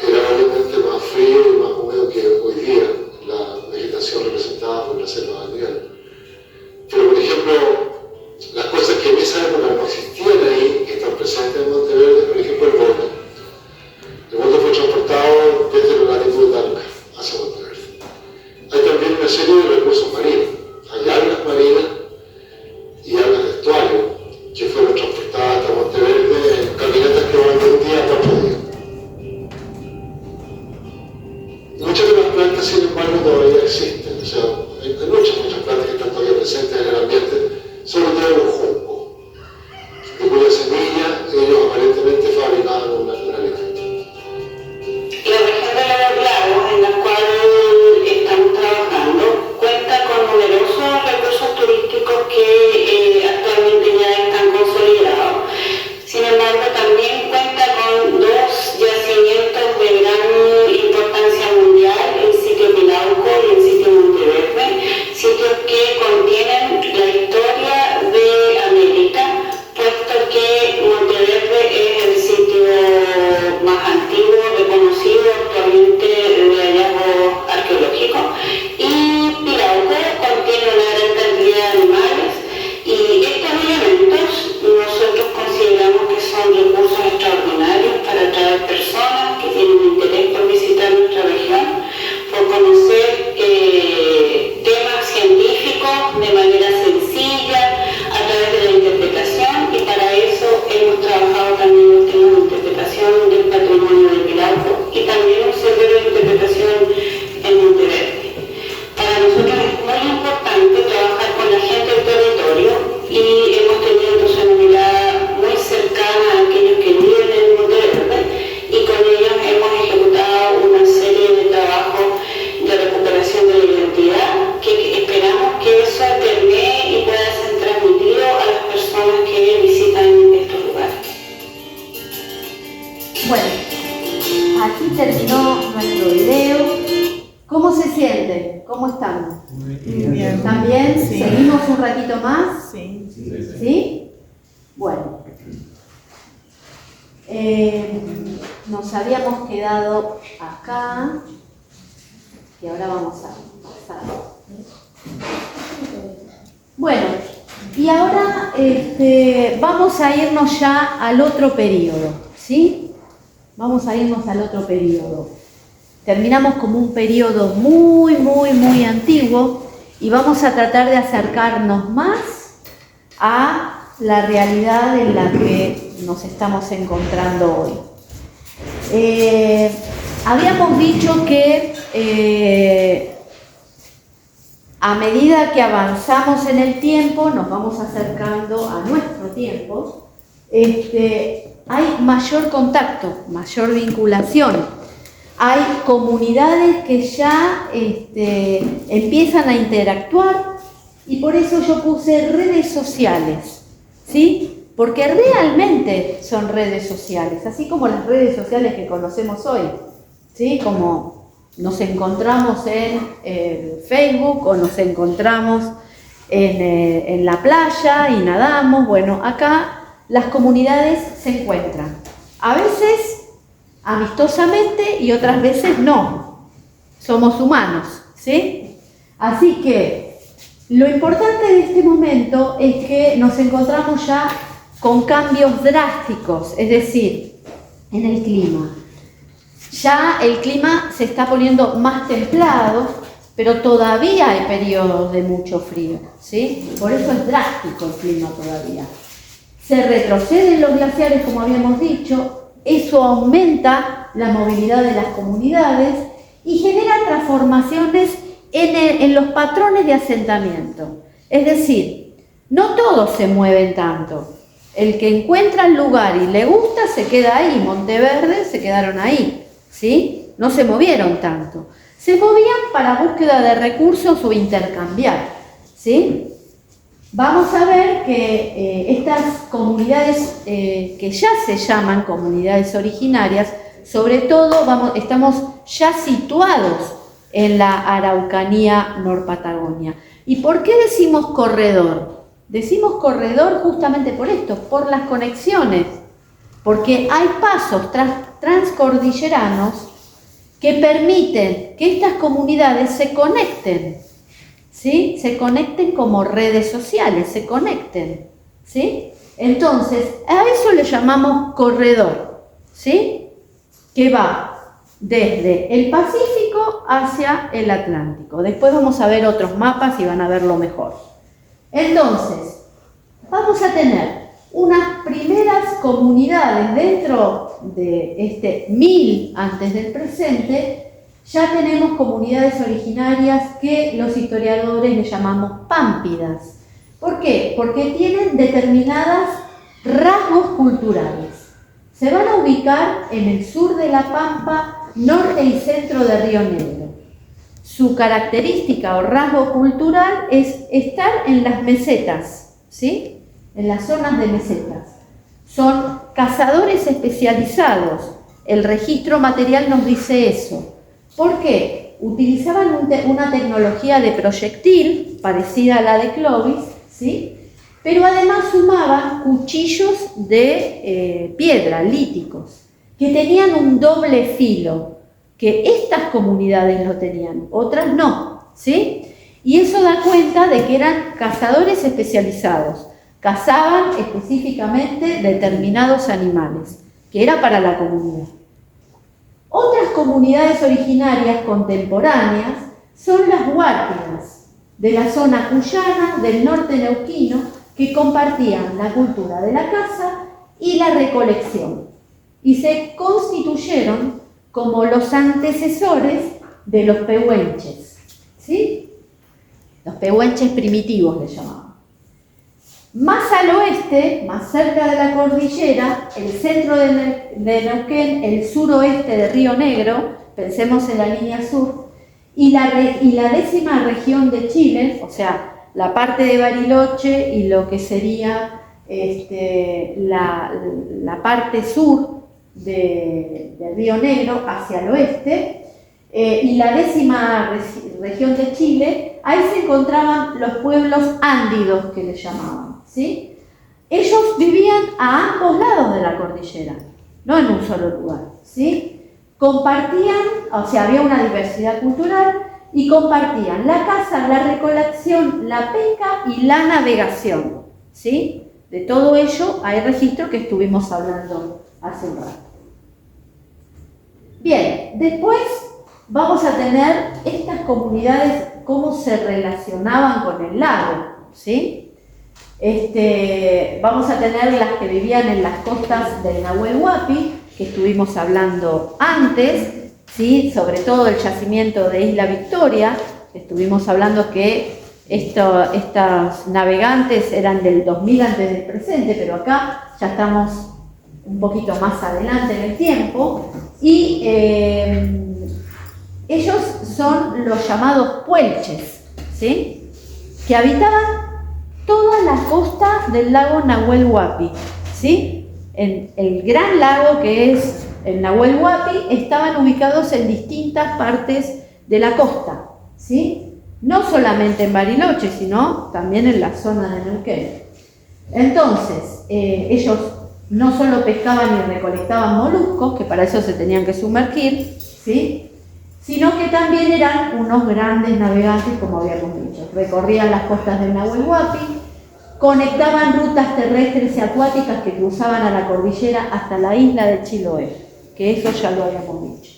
era obviamente más frío y más húmedo que hoy día, la vegetación representada por la selva del nivel. Pero, por ejemplo, las cosas que en esa época no existían ahí, que están presentes en Monteverde, por ejemplo, el boldo. El boldo fue transportado desde la latitud de Talca hacia Monteverde. Hay también una serie de recursos marinos. Hay algas marinas y algas de estuario que fueron transportadas hasta Monteverde en caminatas que van de un día a 4 días. Muchas de las plantas, sin embargo, todavía existen. O sea, hay muchas plantas que están todavía presentes en el ambiente, sobre todo los juncos, de cuya semilla ellos aparentemente fabricaban un alimento. La región de los lagos en la cual estamos trabajando cuenta con numerosos recursos turísticos que actualmente ya están consolidados. Sin embargo, también cuenta con dos yacimientos de gran importancia mundial, el sitio Pilauco y el sitio Monteverde, sitios que contienen la historia de América, puesto que Monteverde es el sitio más antiguo reconocido actualmente de hallazgos arqueológicos, y Pilauco contiene una gran cantidad de animales, y estos elementos nosotros consideramos que son recursos extraordinarios para atraer personas que tienen interés por visitar nuestra región, por conocer temas científicos de manera sencilla, a través de la interpretación, y para eso hemos trabajado también los temas de interpretación del patrimonio de Pilauco y también un sendero de interpretación en Monteverde. Para nosotros es muy importante trabajar con la gente del territorio y hemos tenido entonces una mirada muy cercana a aquellos que viven en Monteverde, y con ellos hemos ejecutado una serie de trabajos de recuperación de la identidad que esperamos que eso permee y pueda ser transmitido a las personas que visitan estos lugares. Bueno, aquí terminó nuestro video. ¿Cómo se sienten? ¿Cómo están? Muy bien. ¿También? Sí. ¿Seguimos un ratito más? Sí. ¿Sí? Bueno. Nos habíamos quedado acá, y ahora vamos a pasar. Bueno, y ahora vamos a irnos ya al otro periodo, ¿sí? Vamos a irnos al otro periodo. Terminamos como un periodo muy antiguo y vamos a tratar de acercarnos más a la realidad en la que nos estamos encontrando hoy. Habíamos dicho que a medida que avanzamos en el tiempo, nos vamos acercando a nuestro tiempo, hay mayor contacto, mayor vinculación. Hay comunidades que ya empiezan a interactuar, y por eso yo puse redes sociales, ¿sí? Porque realmente son redes sociales, así como las redes sociales que conocemos hoy, ¿sí? Como nos encontramos en Facebook o nos encontramos en la playa y nadamos. Bueno, acá las comunidades se encuentran. A veces amistosamente y otras veces no. Somos humanos, ¿sí? Así que lo importante de este momento es que nos encontramos ya con cambios drásticos, es decir, en el clima. Ya el clima se está poniendo más templado, pero todavía hay periodos de mucho frío, ¿sí? Por eso es drástico el clima todavía. Se retroceden los glaciares, como habíamos dicho, eso aumenta la movilidad de las comunidades y genera transformaciones en los patrones de asentamiento. Es decir, no todos se mueven tanto. El que encuentra el lugar y le gusta se queda ahí. Monteverde se quedaron ahí, ¿sí? No se movieron tanto. Se movían para búsqueda de recursos o intercambiar, ¿sí? Vamos a ver que estas comunidades que ya se llaman comunidades originarias, sobre todo estamos ya situados en la Araucanía Norpatagonia. ¿Y por qué decimos corredor? Decimos corredor justamente por esto, por las conexiones, porque hay pasos transcordilleranos que permiten que estas comunidades se conecten, ¿sí? Se conecten como redes sociales, se conecten, ¿sí? Entonces, a eso le llamamos corredor, ¿sí? Que va desde el Pacífico hacia el Atlántico. Después vamos a ver otros mapas y van a verlo mejor. Entonces, vamos a tener unas primeras comunidades dentro de este 1000 antes del presente. Ya tenemos comunidades originarias que los historiadores le llamamos pámpidas. ¿Por qué? Porque tienen determinados rasgos culturales. Se van a ubicar en el sur de la Pampa, norte y centro de Río Negro. Su característica o rasgo cultural es estar en las mesetas, ¿sí? En las zonas de mesetas. Son cazadores especializados. El registro material nos dice eso. ¿Por qué? Utilizaban una tecnología de proyectil parecida a la de Clovis, ¿sí? Pero además sumaban cuchillos de piedra, líticos, que tenían un doble filo, que estas comunidades lo tenían, otras no, ¿sí? Y eso da cuenta de que eran cazadores especializados, cazaban específicamente determinados animales, que era para la comunidad. Otras comunidades originarias contemporáneas son las huártinas, de la zona cuyana, del norte neuquino, que compartían la cultura de la caza y la recolección, y se constituyeron como los antecesores de los pehuenches, ¿sí? Los pehuenches primitivos les llamaban. Más al oeste, más cerca de la cordillera, el centro de Neuquén, el suroeste de Río Negro, pensemos en la línea sur, y la 10ª región de Chile, o sea, la parte de Bariloche y lo que sería la parte sur de Río Negro hacia el oeste, y la 10ª región de Chile, ahí se encontraban los pueblos ándidos que les llamaban, ¿sí? Ellos vivían a ambos lados de la cordillera, no en un solo lugar, ¿sí? Compartían, o sea, había una diversidad cultural y compartían la caza, la recolección, la pesca y la navegación, ¿sí? De todo ello hay registro que estuvimos hablando hace un rato. Bien, después vamos a tener estas comunidades, cómo se relacionaban con el lago, ¿sí? Vamos a tener las que vivían en las costas del Nahuel Huapi, que estuvimos hablando antes, ¿sí? Sobre todo el yacimiento de Isla Victoria, estuvimos hablando que estos navegantes eran del 2000 antes del presente, pero acá ya estamos un poquito más adelante en el tiempo, y ellos son los llamados puelches, ¿sí? Que habitaban toda la costa del lago Nahuel Huapi, ¿sí? En el gran lago que es el Nahuel Huapi, estaban ubicados en distintas partes de la costa, ¿sí? No solamente en Bariloche, sino también en la zona de Neuquén. Entonces, ellos no solo pescaban y recolectaban moluscos, que para eso se tenían que sumergir, ¿sí?, sino que también eran unos grandes navegantes, como habíamos dicho. Recorrían las costas del Nahuel Huapi, conectaban rutas terrestres y acuáticas que cruzaban a la cordillera hasta la isla de Chiloé, que eso ya lo habíamos dicho.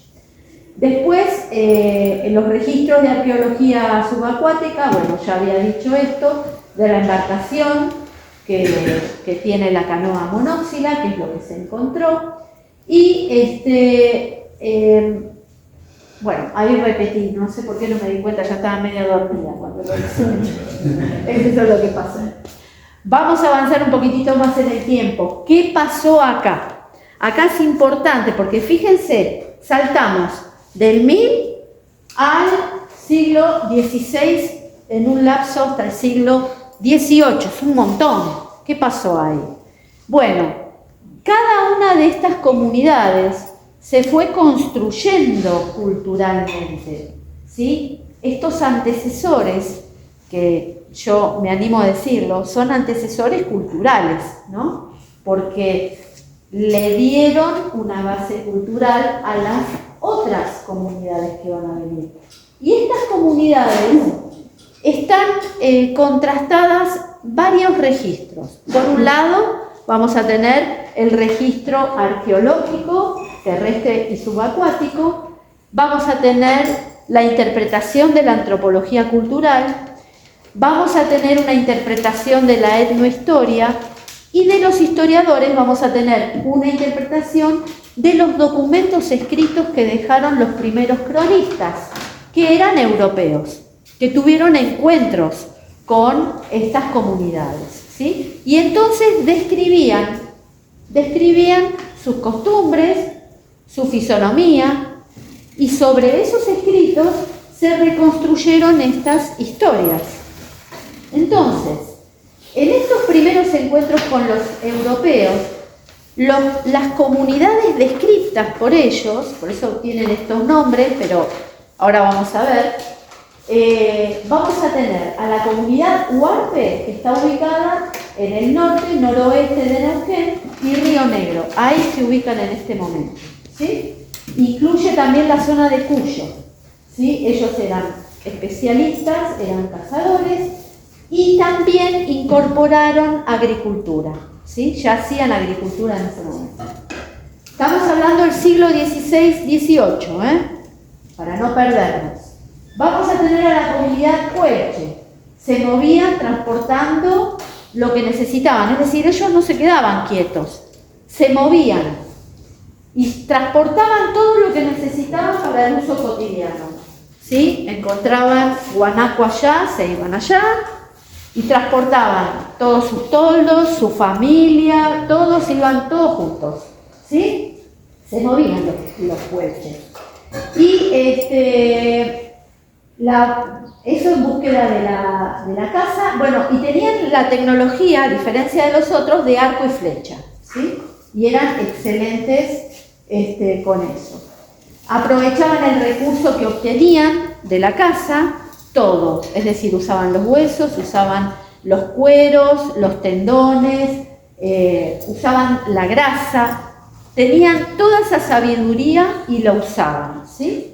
Después, en los registros de arqueología subacuática, bueno, ya había dicho esto, de la embarcación que tiene la canoa monóxila, que es lo que se encontró, y bueno, ahí repetí, no sé por qué no me di cuenta, ya estaba medio dormida cuando lo hice. Eso es lo que pasa. Vamos a avanzar un poquitito más en el tiempo. ¿Qué pasó acá? Acá es importante porque fíjense, saltamos del 1000 al siglo XVI en un lapso hasta el siglo XVIII, es un montón. ¿Qué pasó ahí? Bueno, cada una de estas comunidades se fue construyendo culturalmente, ¿sí? Estos antecesores, que yo me animo a decirlo, son antecesores culturales, ¿no? Porque le dieron una base cultural a las otras comunidades que van a venir. Y estas comunidades están contrastadas varios registros. Por un lado, vamos a tener el registro arqueológico, terrestre y subacuático, vamos a tener la interpretación de la antropología cultural, vamos a tener una interpretación de la etnohistoria y de los historiadores vamos a tener una interpretación de los documentos escritos que dejaron los primeros cronistas, que eran europeos, que tuvieron encuentros con estas comunidades, ¿sí? Y entonces describían sus costumbres, su fisonomía, y sobre esos escritos se reconstruyeron estas historias. Entonces, en estos primeros encuentros con los europeos, las comunidades descritas por ellos, por eso tienen estos nombres, pero ahora vamos a ver, vamos a tener a la comunidad Huarpe, que está ubicada en el norte, noroeste de Neuquén, y Río Negro. Ahí se ubican en este momento, ¿sí? Incluye también la zona de Cuyo, ¿sí? Ellos eran especialistas, eran cazadores y también incorporaron agricultura, ¿sí? Ya hacían agricultura en ese momento. Estamos hablando del siglo XVI-XVIII, para no perdernos. Vamos a tener a la comunidad Puelche. Se movían transportando lo que necesitaban, es decir, ellos no se quedaban quietos, se movían y transportaban todo lo que necesitaban para el uso cotidiano, ¿sí? Encontraban guanaco allá, se iban allá y transportaban todos sus toldos, su familia, todos iban todos juntos, ¿sí? Se movían los puelches. Y eso en búsqueda de la casa, bueno, y tenían la tecnología, a diferencia de los otros, de arco y flecha, ¿sí? Y eran excelentes con eso. Aprovechaban el recurso que obtenían de la casa, todo, es decir, usaban los huesos, usaban los cueros, los tendones, usaban la grasa, tenían toda esa sabiduría y la usaban, ¿sí?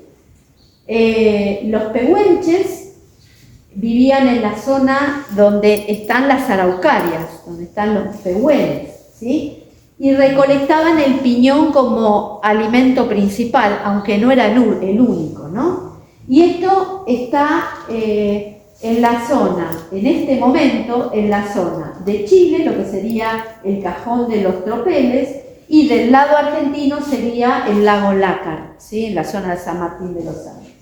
Los pehuenches vivían en la zona donde están las araucarias, donde están los pehuenes, ¿sí? Y recolectaban el piñón como alimento principal, aunque no era el único, ¿no? Y esto está en la zona, en este momento, en la zona de Chile, lo que sería el cajón de los Tropeles, y del lado argentino sería el lago Lácar, ¿sí? En la zona de San Martín de los Andes.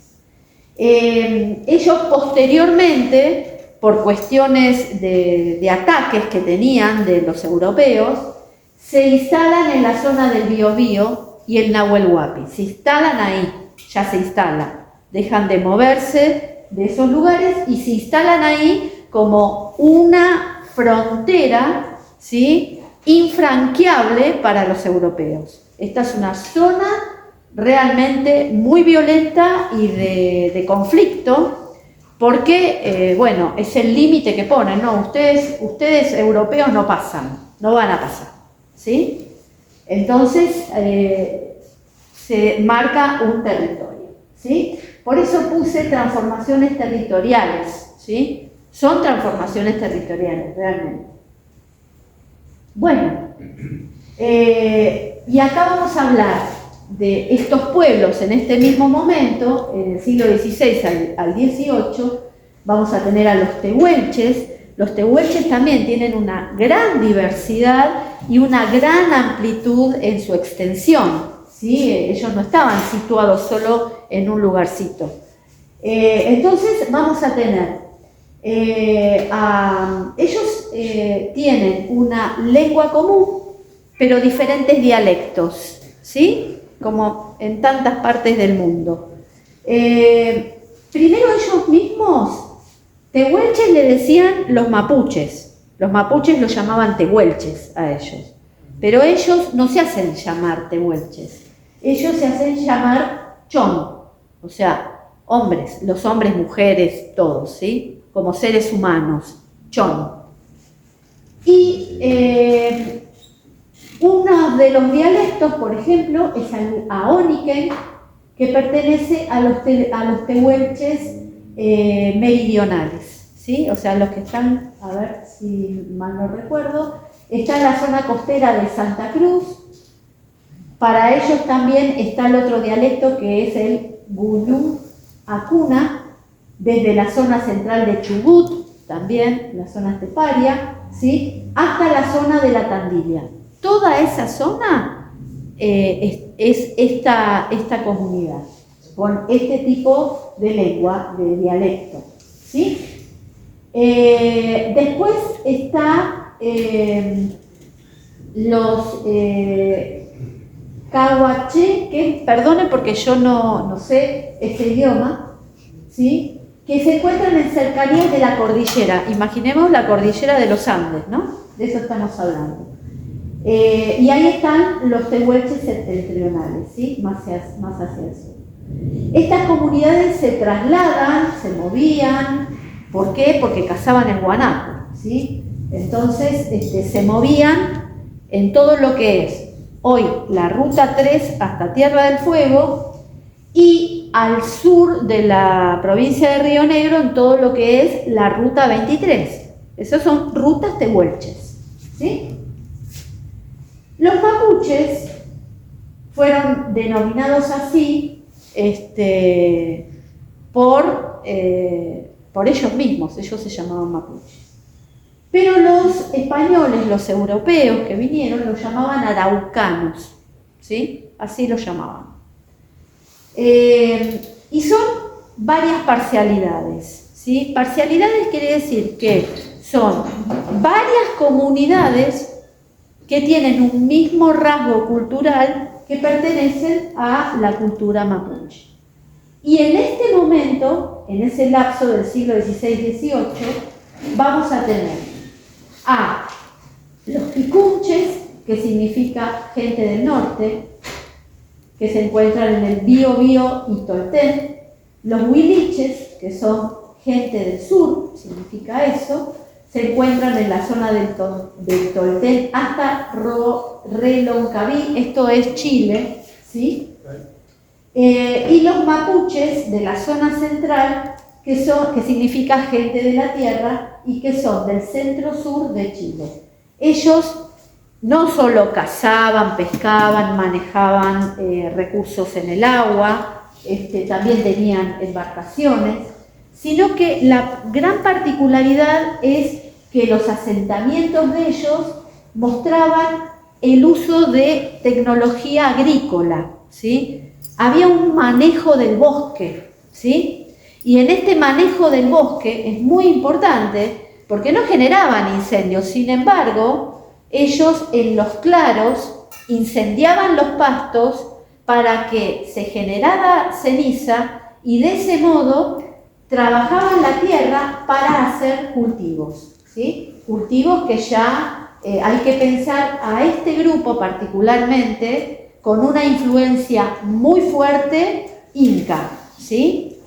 Ellos posteriormente, por cuestiones de ataques que tenían de los europeos, se instalan en la zona del Biobío y el Nahuel Huapi. Se instalan ahí, ya se instalan. Dejan de moverse de esos lugares y se instalan ahí como una frontera, ¿sí?, infranqueable para los europeos. Esta es una zona realmente muy violenta y de conflicto, porque, bueno, es el límite que ponen, ¿no? Ustedes europeos no pasan, no van a pasar, ¿sí? Entonces se marca un territorio, ¿sí? Por eso puse transformaciones territoriales, ¿sí? Son transformaciones territoriales, realmente. Bueno, y acá vamos a hablar de estos pueblos en este mismo momento, en el siglo XVI al XVIII, vamos a tener a los tehuelches. Los tehuelches también tienen una gran diversidad y una gran amplitud en su extensión, ¿sí? Ellos no estaban situados solo en un lugarcito. Entonces vamos a tener, ellos tienen una lengua común, pero diferentes dialectos, ¿sí? Como en tantas partes del mundo. Primero ellos mismos, tehuelches le decían los mapuches los llamaban tehuelches a ellos, pero ellos no se hacen llamar tehuelches, ellos se hacen llamar chon, o sea, hombres, los hombres, mujeres, todos, ¿sí? Como seres humanos, chon. Y uno de los dialectos, por ejemplo, es el aóniquen, que pertenece a los tehuelches meridionales, ¿sí? O sea, los que están, a ver si mal no recuerdo, está en la zona costera de Santa Cruz. Para ellos también está el otro dialecto que es el Guyú Acuna, desde la zona central de Chubut, también la zona esteparia, ¿sí? Hasta la zona de la Tandilla. Toda esa zona es esta comunidad, con este tipo de lengua, de dialecto, ¿sí? Después está los cahuaché, que perdonen porque yo no sé este idioma, ¿sí? Que se encuentran en cercanías de la cordillera. Imaginemos la cordillera de los Andes, ¿no? De eso estamos hablando. Y ahí están los tehuelches septentrionales, ¿sí? Más hacia el sur. Estas comunidades se trasladan, se movían. ¿Por qué? Porque cazaban el guanaco, ¿sí? Entonces se movían en todo lo que es hoy la Ruta 3 hasta Tierra del Fuego y al sur de la provincia de Río Negro en todo lo que es la Ruta 23. Esas son rutas tehuelches, ¿sí? Los mapuches fueron denominados así por ellos mismos, ellos se llamaban mapuches. Pero los españoles, los europeos que vinieron, los llamaban araucanos, ¿sí? Así los llamaban. Y son varias parcialidades, ¿sí? Parcialidades quiere decir que son varias comunidades que tienen un mismo rasgo cultural que pertenecen a la cultura mapuche. Y en este momento, en ese lapso del siglo XVI-XVIII, vamos a tener a los picunches, que significa gente del norte, que se encuentran en el Biobío y Tolten, los huiliches, que son gente del sur, significa eso, se encuentran en la zona del Tolten hasta Reloncaví, esto es Chile, ¿sí? Y los mapuches de la zona central, que significa gente de la tierra y que son del centro-sur de Chile. Ellos no solo cazaban, pescaban, manejaban recursos en el agua, también tenían embarcaciones, sino que la gran particularidad es que los asentamientos de ellos mostraban el uso de tecnología agrícola, ¿sí? Había un manejo del bosque, ¿sí? Y en este manejo del bosque es muy importante porque no generaban incendios, sin embargo, ellos en los claros incendiaban los pastos para que se generara ceniza y de ese modo trabajaban la tierra para hacer cultivos, ¿sí? Cultivos que ya hay que pensar a este grupo particularmente con una influencia muy fuerte inca, ¿sí?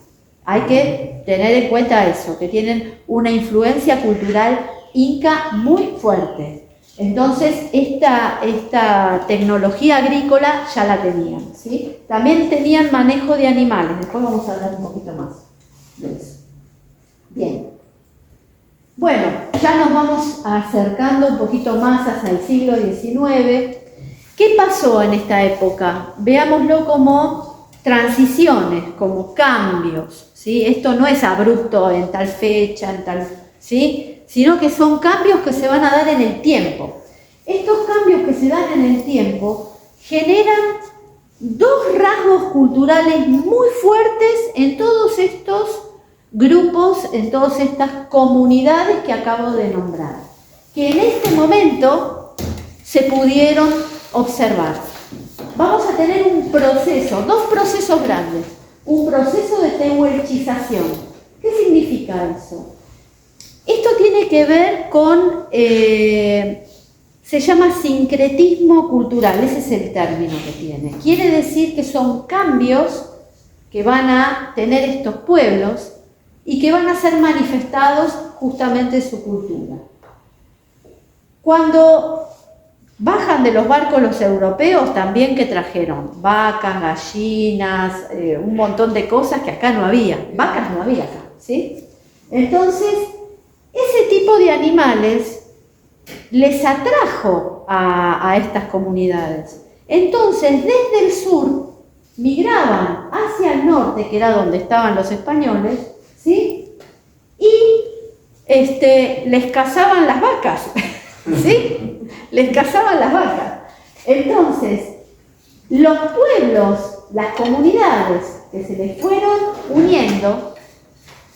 Hay que tener en cuenta eso, que tienen una influencia cultural inca muy fuerte. Entonces, esta tecnología agrícola ya la tenían, ¿sí? También tenían manejo de animales, después vamos a hablar un poquito más de eso. Bien. Bueno, ya nos vamos acercando un poquito más hacia el siglo XIX. ¿Qué pasó en esta época? Veámoslo como transiciones, como cambios, ¿sí? Esto no es abrupto en tal fecha, ¿sí? Sino que son cambios que se van a dar en el tiempo. Estos cambios que se dan en el tiempo generan dos rasgos culturales muy fuertes en todos estos grupos, en todas estas comunidades que acabo de nombrar, que en este momento se pudieron observar. Vamos a tener un proceso, dos procesos grandes. Un proceso de tehuelchización. ¿Qué significa eso? Esto tiene que ver con, se llama sincretismo cultural, ese es el término que tiene. Quiere decir que son cambios que van a tener estos pueblos y que van a ser manifestados justamente en su cultura. Cuando bajan de los barcos los europeos, también que trajeron vacas, gallinas, un montón de cosas que acá no había, vacas no había acá, ¿sí? Entonces, ese tipo de animales les atrajo a estas comunidades. Entonces, desde el sur, migraban hacia el norte, que era donde estaban los españoles, ¿sí? Y les cazaban las vacas, ¿sí? Les cazaban las vacas. Entonces, los pueblos, las comunidades que se les fueron uniendo,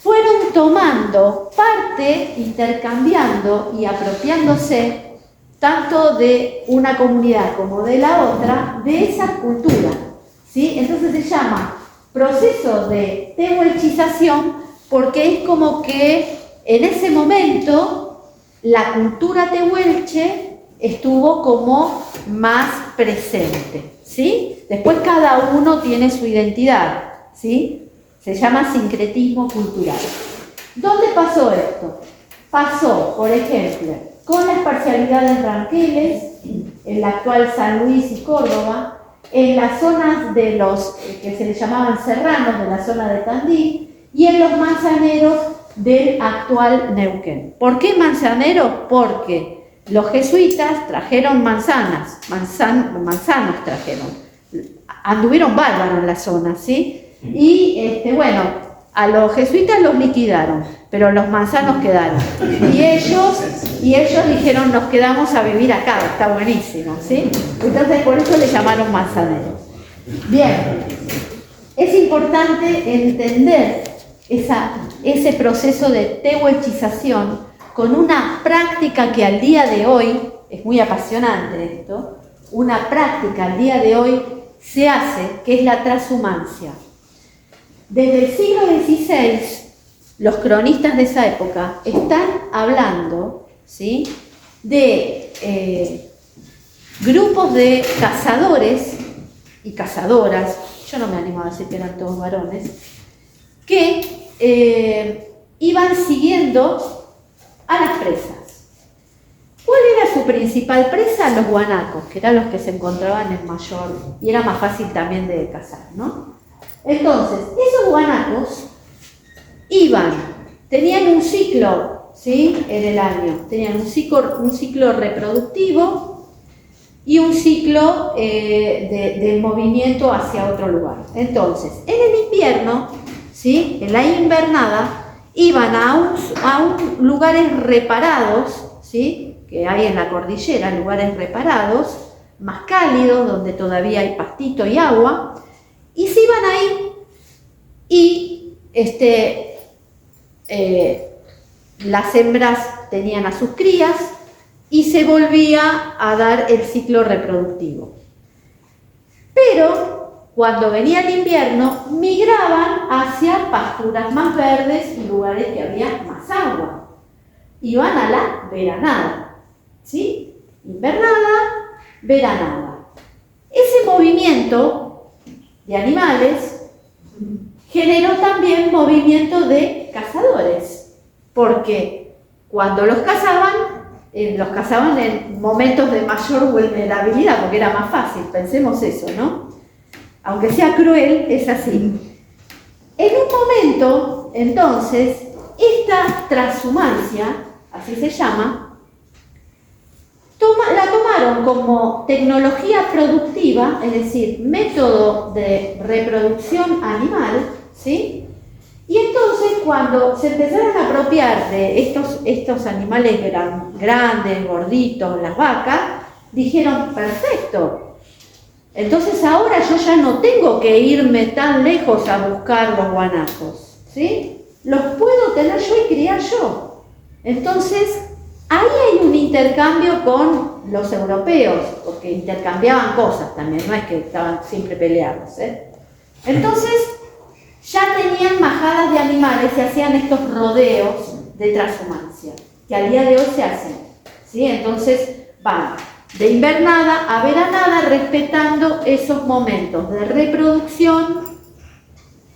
fueron tomando parte, intercambiando y apropiándose tanto de una comunidad como de la otra, de esa cultura, ¿sí? Entonces se llama proceso de tehuelchización porque es como que en ese momento la cultura tehuelche estuvo como más presente, ¿sí? Después cada uno tiene su identidad, ¿sí? Se llama sincretismo cultural. ¿Dónde pasó esto? Pasó, por ejemplo, con las parcialidades ranqueles, en la actual San Luis y Córdoba, en las zonas de los que se les llamaban serranos, de la zona de Tandil, y en los manzaneros del actual Neuquén. ¿Por qué manzaneros? Porque los jesuitas trajeron manzanos trajeron. Anduvieron bárbaros en la zona, ¿sí? Y bueno, a los jesuitas los liquidaron, pero los manzanos quedaron. Y ellos dijeron, nos quedamos a vivir acá, está buenísimo, ¿sí? Entonces por eso le llamaron manzaneros. Bien, es importante entender ese proceso de tehuelchización con una práctica que al día de hoy, es muy apasionante esto, una práctica al día de hoy se hace, que es la transhumancia. Desde el siglo XVI, los cronistas de esa época están hablando, ¿sí?, de grupos de cazadores y cazadoras, yo no me animo a decir que eran todos varones, que iban siguiendo a las presas. ¿Cuál era su principal presa? Los guanacos, que eran los que se encontraban en mayor, y era más fácil también de cazar, ¿no? Entonces, esos guanacos tenían un ciclo, ¿sí?, en el año, tenían un ciclo reproductivo y un ciclo de movimiento hacia otro lugar. Entonces, en el invierno, ¿sí?, en la invernada, iban a lugares reparados, ¿sí?, que hay en la cordillera, lugares reparados, más cálidos, donde todavía hay pastito y agua, y se iban ahí y las hembras tenían a sus crías y se volvía a dar el ciclo reproductivo. Pero cuando venía el invierno, migraban hacia pasturas más verdes y lugares que había más agua. Iban a la veranada, ¿sí? Invernada, veranada. Ese movimiento de animales generó también movimiento de cazadores, porque cuando los cazaban los cazaban en momentos de mayor vulnerabilidad, porque era más fácil, pensemos eso, ¿no? Aunque sea cruel, es así. En un momento, entonces, esta transhumancia, así se llama, la tomaron como tecnología productiva, es decir, método de reproducción animal, ¿sí? Y entonces cuando se empezaron a apropiar de estos animales grandes, gorditos, las vacas, dijeron, perfecto, entonces ahora yo ya no tengo que irme tan lejos a buscar los guanacos, ¿sí? Los puedo tener yo y criar yo. Entonces, ahí hay un intercambio con los europeos, porque intercambiaban cosas también, no es que estaban siempre peleados, ¿eh? Entonces, ya tenían majadas de animales y hacían estos rodeos de transhumancia, que al día de hoy se hacen, ¿sí? Entonces, van de invernada a veranada respetando esos momentos de reproducción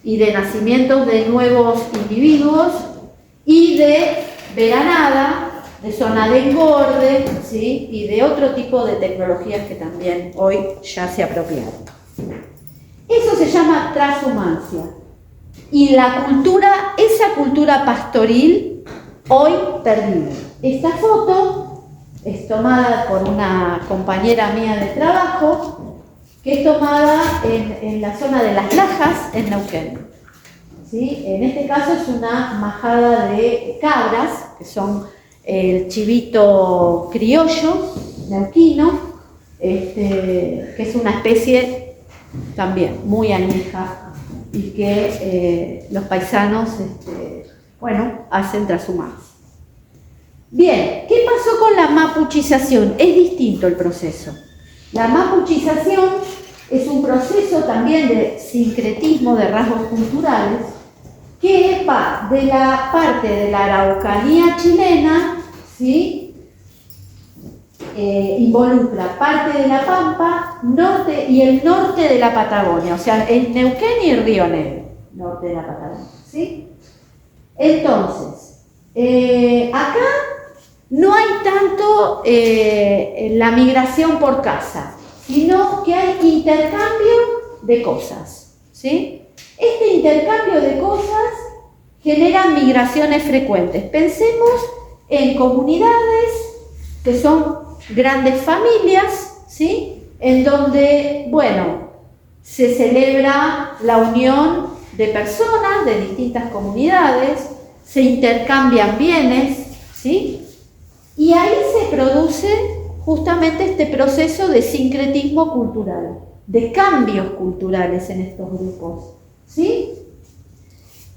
y de nacimiento de nuevos individuos y de veranada, de zona de engorde, ¿sí? Y de otro tipo de tecnologías que también hoy ya se apropiaron. Eso se llama transhumancia. Y la cultura, esa cultura pastoril, hoy perdida. Esta foto es tomada por una compañera mía de trabajo, que es tomada en la zona de Las Lajas, en Neuquén. ¿Sí? En este caso es una majada de cabras, que son el chivito criollo, neuquino, que es una especie también muy añeja y que los paisanos, hacen transhumancia. Bien, ¿qué pasó con la mapuchización? Es distinto el proceso. La mapuchización es un proceso también de sincretismo de rasgos culturales que va de la parte de la Araucanía chilena, ¿sí? Involucra parte de la Pampa, norte y el norte de la Patagonia, o sea, el Neuquén y el Río Negro, norte de la Patagonia, ¿sí? Entonces, acá no hay tanto la migración por caza, sino que hay intercambio de cosas, ¿sí? Este intercambio de cosas genera migraciones frecuentes. Pensemos en comunidades que son grandes familias, ¿sí? En donde, se celebra la unión de personas de distintas comunidades, se intercambian bienes, ¿sí? Y ahí se produce justamente este proceso de sincretismo cultural, de cambios culturales en estos grupos, ¿sí?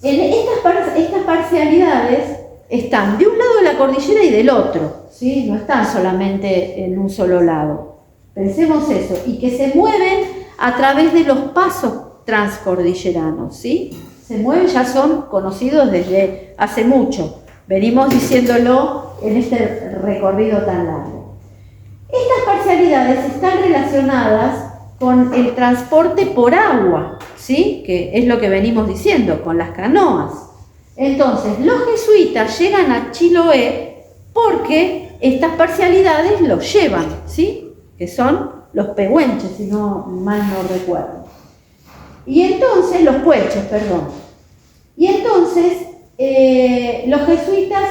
En estas parcialidades están de un lado de la cordillera y del otro, ¿sí? No están solamente en un solo lado. Pensemos eso, y que se mueven a través de los pasos transcordilleranos, ¿sí? Se mueven, ya son conocidos desde hace mucho. Venimos diciéndolo en este recorrido tan largo. Estas parcialidades están relacionadas con el transporte por agua, ¿sí? Que es lo que venimos diciendo, con las canoas. Entonces, los jesuitas llegan a Chiloé porque estas parcialidades los llevan, ¿sí? Que son los pehuenches, si no mal no recuerdo. Y entonces, los puelches, perdón. Y entonces, los jesuitas,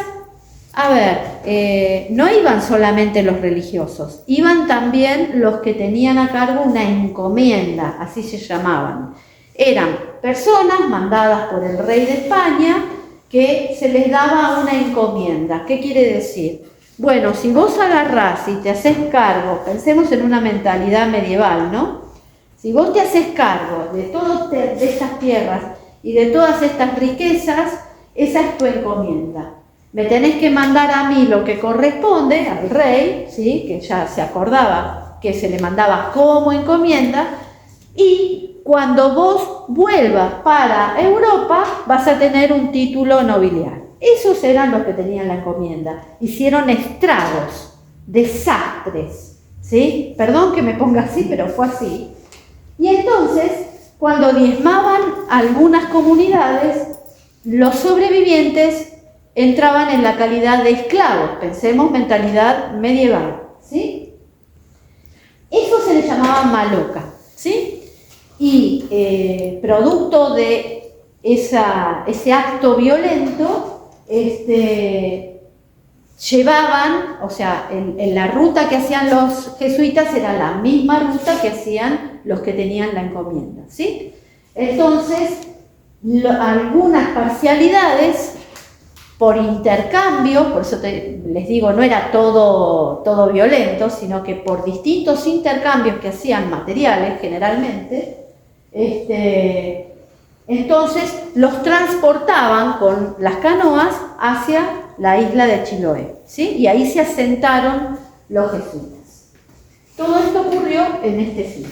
no iban solamente los religiosos, iban también los que tenían a cargo una encomienda, así se llamaban. Eran personas mandadas por el rey de España que se les daba una encomienda. ¿Qué quiere decir? Bueno, si vos agarrás y te haces cargo, pensemos en una mentalidad medieval, ¿no? Si vos te haces cargo de todas estas tierras y de todas estas riquezas, esa es tu encomienda. Me tenés que mandar a mí lo que corresponde al rey, ¿sí? Que ya se acordaba que se le mandaba como encomienda, y cuando vos vuelvas para Europa vas a tener un título nobiliario. Esos eran los que tenían la encomienda. Hicieron estragos, desastres, ¿sí? Perdón que me ponga así, pero fue así. Y entonces, cuando diezmaban algunas comunidades, los sobrevivientes entraban en la calidad de esclavos. Pensemos mentalidad medieval, ¿sí? Eso se le llamaba maloca, ¿sí? Y producto de ese acto violento, llevaban, o sea, en la ruta que hacían los jesuitas era la misma ruta que hacían los que tenían la encomienda, ¿sí? Entonces, algunas parcialidades por intercambio, por eso les digo, no era todo violento, sino que por distintos intercambios que hacían materiales generalmente, entonces los transportaban con las canoas hacia la isla de Chiloé, ¿sí? Y ahí se asentaron los jesuitas. Todo esto ocurrió en este siglo.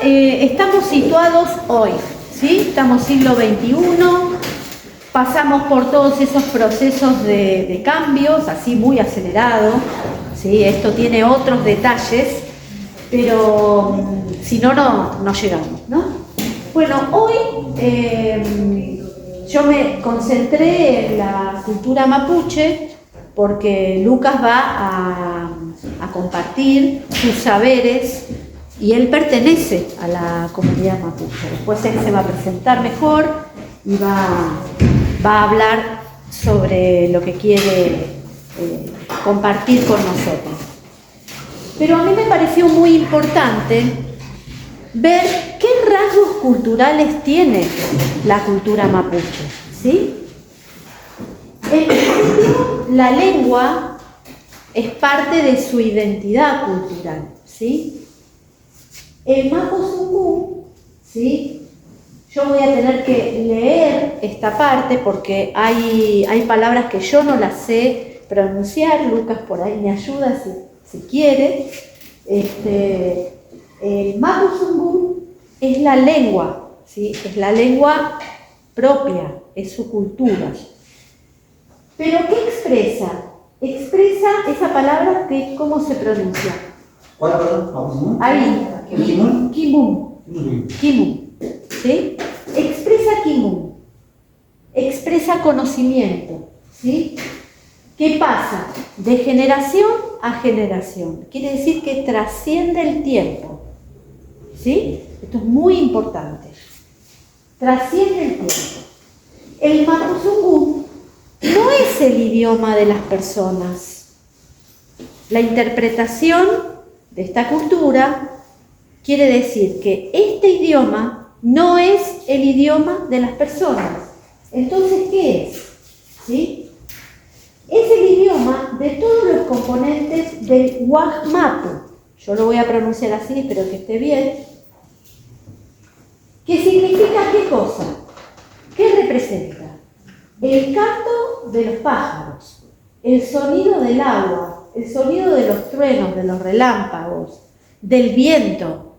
Estamos situados hoy, ¿sí? Estamos siglo XXI, pasamos por todos esos procesos de cambios, así muy acelerado, ¿sí? Esto tiene otros detalles, pero si no, no llegamos, ¿no? Bueno, hoy yo me concentré en la cultura mapuche porque Lucas va a compartir sus saberes y él pertenece a la comunidad mapuche. Después él se va a presentar mejor y va a hablar sobre lo que quiere compartir con nosotros. Pero a mí me pareció muy importante ver qué rasgos culturales tiene la cultura mapuche, ¿sí? En principio, la lengua es parte de su identidad cultural, ¿sí? El Mapuzungún, ¿sí? Yo voy a tener que leer esta parte porque hay palabras que yo no las sé pronunciar. Lucas por ahí me ayuda si quiere. El Mapuzungún es la lengua, ¿sí? Es la lengua propia, es su cultura. ¿Pero qué expresa? Expresa esa palabra que, ¿cómo se pronuncia? ¿Cuál, perdón? Ahí. Kimun. ¿Sí? Expresa Kimun. Expresa conocimiento, ¿sí? ¿Qué pasa? De generación a generación. Quiere decir que trasciende el tiempo, ¿sí? Esto es muy importante. Trasciende el tiempo. El Mapuzungún no es el idioma de las personas. La interpretación de esta cultura quiere decir que este idioma no es el idioma de las personas. Entonces, ¿qué es? ¿Sí? Es el idioma de todos los componentes del Guajmapu. Yo lo voy a pronunciar así, espero que esté bien. ¿Qué significa qué cosa? ¿Qué representa? El canto de los pájaros, el sonido del agua, el sonido de los truenos, de los relámpagos, del viento,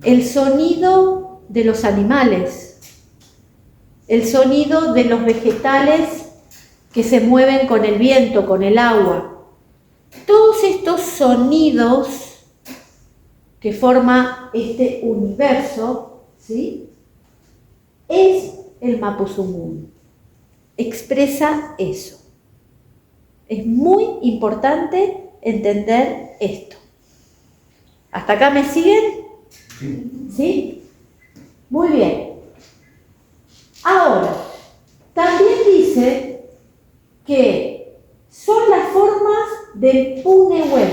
el sonido de los animales, el sonido de los vegetales que se mueven con el viento, con el agua. Todos estos sonidos que forma este universo, ¿sí? Es el Mapuzungún. Expresa eso. Es muy importante entender esto. ¿Hasta acá me siguen? Sí. ¿Sí? Muy bien. Ahora, también dice que son las formas del Punehuel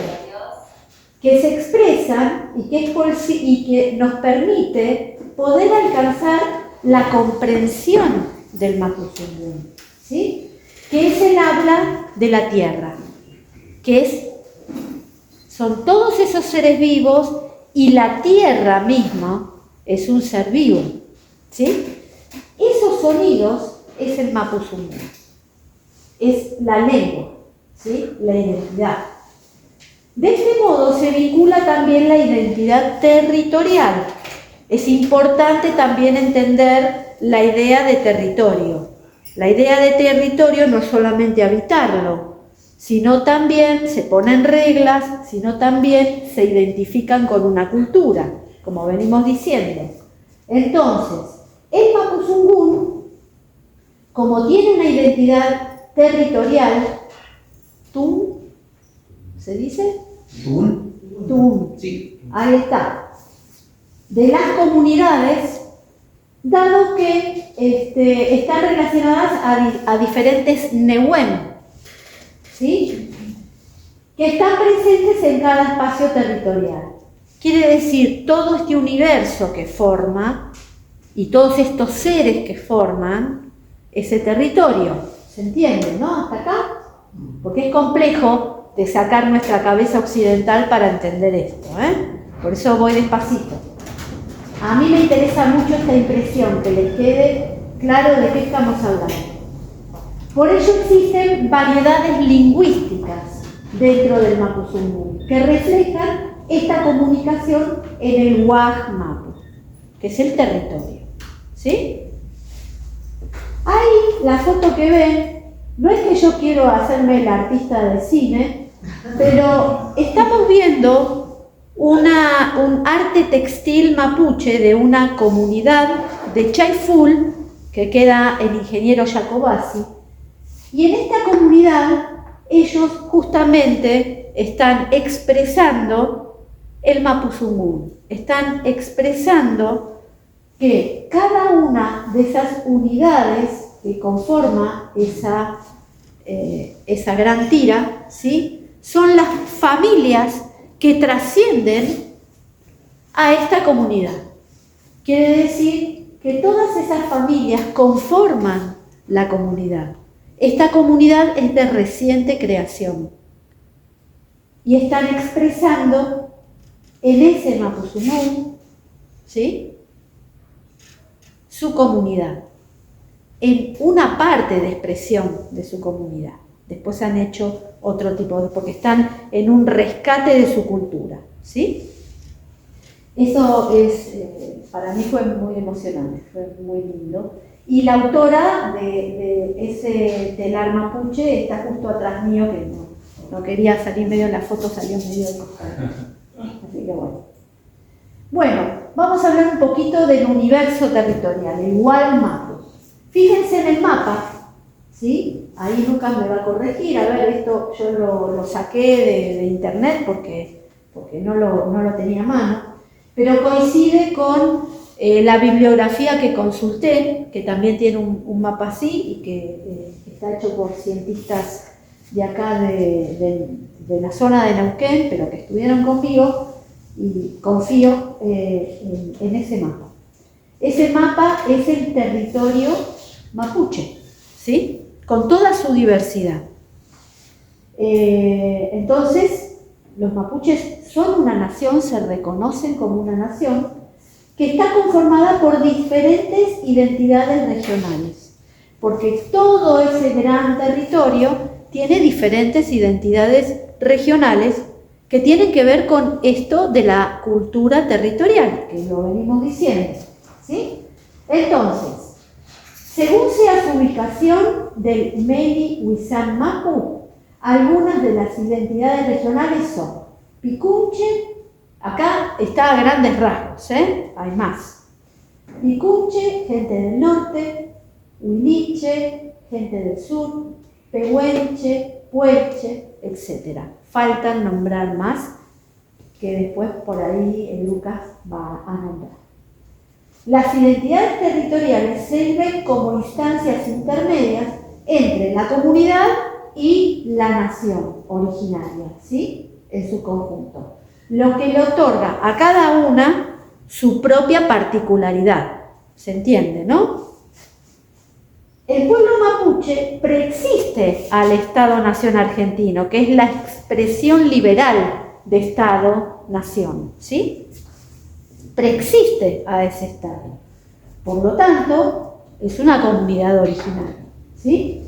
que se expresan y que nos permite poder alcanzar la comprensión del Mapuzungún, ¿sí? Que es el habla de la tierra, son todos esos seres vivos y la tierra misma es un ser vivo, ¿sí? Esos sonidos es el Mapuzungún, es la lengua, ¿sí? La identidad. De este modo se vincula también la identidad territorial. Es importante también entender la idea de territorio. La idea de territorio no es solamente habitarlo, sino también se ponen reglas, sino también se identifican con una cultura, como venimos diciendo. Entonces, el Mapuzungún como tiene una identidad territorial, ¿se dice? Tun. Sí. Ahí está. De las comunidades, dado que están relacionadas a diferentes Nehuen, ¿sí? Que están presentes en cada espacio territorial. Quiere decir, todo este universo que forma y todos estos seres que forman ese territorio. ¿Se entiende, no? ¿Hasta acá? Porque es complejo de sacar nuestra cabeza occidental para entender esto, ¿eh? Por eso voy despacito. A mí me interesa mucho esta impresión, que les quede claro de qué estamos hablando. Por ello existen variedades lingüísticas dentro del Mapuzungún que reflejan esta comunicación en el Waj-Mapu, que es el territorio. ¿Sí? Ahí, la foto que ven, no es que yo quiero hacerme la artista de cine, pero estamos viendo un arte textil mapuche de una comunidad de Chaiful, que queda el ingeniero Jacobasi, y en esta comunidad ellos justamente están expresando el Mapuzungún, están expresando que cada una de esas unidades que conforma esa gran tira, ¿sí? Son las familias que trascienden a esta comunidad. Quiere decir que todas esas familias conforman la comunidad. Esta comunidad es de reciente creación y están expresando en ese Mapuzungún, ¿sí?, su comunidad, en una parte de expresión de su comunidad. Después han hecho otro tipo porque están en un rescate de su cultura, ¿sí? Eso es, para mí fue muy emocionante, fue muy lindo. Y la autora de ese telar mapuche está justo atrás mío, que no quería salir medio en la foto, salió medio de costado. Así que bueno. Bueno, vamos a hablar un poquito del universo territorial, el Waj-Mapu. Fíjense en el mapa, ¿sí? Ahí Lucas me va a corregir. A ver, esto yo lo saqué de internet porque no lo tenía a mano, pero coincide con la bibliografía que consulté, que también tiene un mapa así y que está hecho por cientistas de acá de la zona de Neuquén, pero que estuvieron conmigo, y confío en ese mapa. Ese mapa es el territorio mapuche, ¿sí?, con toda su diversidad. Entonces, los mapuches son una nación, se reconocen como una nación que está conformada por diferentes identidades regionales, porque todo ese gran territorio tiene diferentes identidades regionales que tienen que ver con esto de la cultura territorial, que lo venimos diciendo, ¿sí? Entonces, según sea su ubicación del Meni Huizán Mapu, algunas de las identidades regionales son Picunche, acá está a grandes rasgos, hay más. Picunche, gente del norte, Huiliche, gente del sur, Pehuenche, Puelche, etc. Faltan nombrar más, que después por ahí Lucas va a nombrar. Las identidades territoriales sirven como instancias intermedias entre la comunidad y la nación originaria, ¿sí?, en su conjunto, lo que le otorga a cada una su propia particularidad. ¿Se entiende, no? El pueblo mapuche preexiste al Estado-Nación argentino, que es la expresión liberal de Estado-Nación, ¿sí? Preexiste a ese Estado. Por lo tanto, es una comunidad originaria, ¿sí?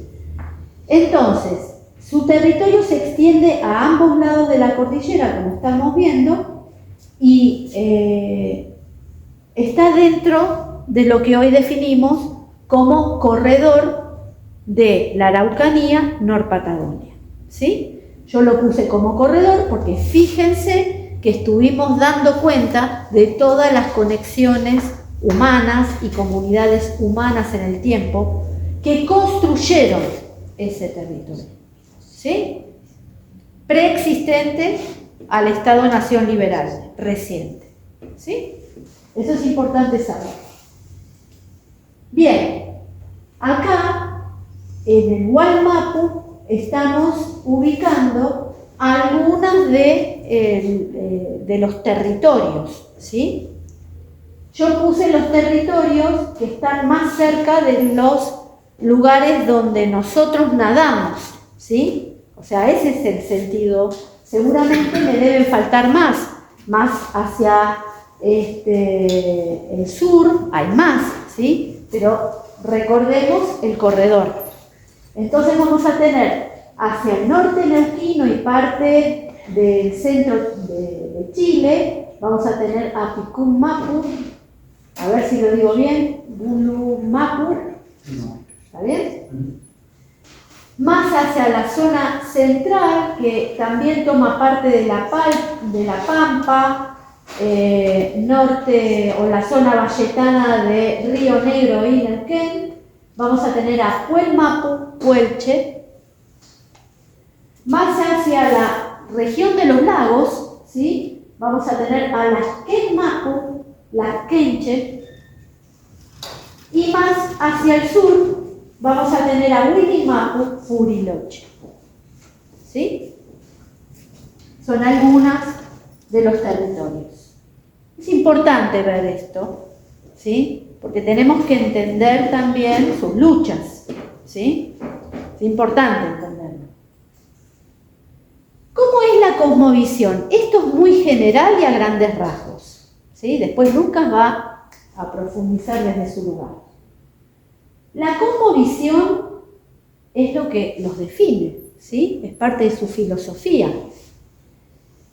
Entonces, su territorio se extiende a ambos lados de la cordillera, como estamos viendo, y está dentro de lo que hoy definimos como corredor de la Araucanía Norpatagonia, ¿sí? Yo lo puse como corredor porque fíjense que estuvimos dando cuenta de todas las conexiones humanas y comunidades humanas en el tiempo que construyeron ese territorio, ¿sí? Preexistente al Estado-Nación liberal, reciente, ¿sí? Eso es importante saber. Bien, acá en el Wallmapu estamos ubicando algunas de los territorios, ¿sí? Yo puse los territorios que están más cerca de los lugares donde nosotros nadamos, ¿sí? O sea, ese es el sentido. Seguramente me deben faltar más hacia el sur, hay más, ¿sí? Pero recordemos el corredor. Entonces vamos a tener hacia el norte neuquino y parte del centro de Chile, vamos a tener a Picummapu, a ver si lo digo bien, Bulumapu, ¿está bien? Más hacia la zona central, que también toma parte de la Pampa, norte o la zona valletana de Río Negro y Neuquén, vamos a tener a Puelmapu, Puelche. Más hacia la región de los lagos, ¿sí? Vamos a tener a las Quenmapu, las Quenche, y más hacia el sur vamos a tener a Huilimapu, Furiloche, ¿sí? Son algunas de los territorios. Es importante ver esto, ¿sí? Porque tenemos que entender también sus luchas, ¿sí? Es importante entenderlo. ¿Cómo es la cosmovisión? Esto es muy general y a grandes rasgos, ¿sí? Después Lucas va a profundizar desde su lugar. La cosmovisión es lo que los define, ¿sí? Es parte de su filosofía.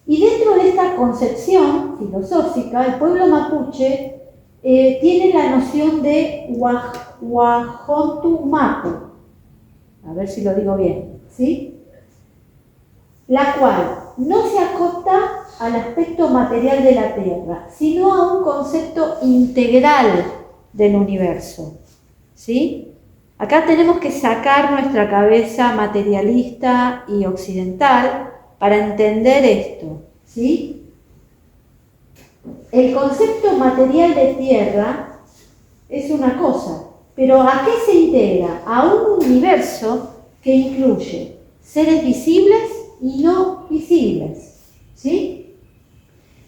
Y dentro de esta concepción filosófica, el pueblo mapuche tiene la noción de Huajontumapu, a ver si lo digo bien, ¿sí? La cual no se acota al aspecto material de la Tierra, sino a un concepto integral del universo, ¿sí? Acá tenemos que sacar nuestra cabeza materialista y occidental para entender esto, ¿sí? El concepto material de tierra es una cosa, pero ¿a qué se integra? A un universo que incluye seres visibles y no visibles, ¿sí?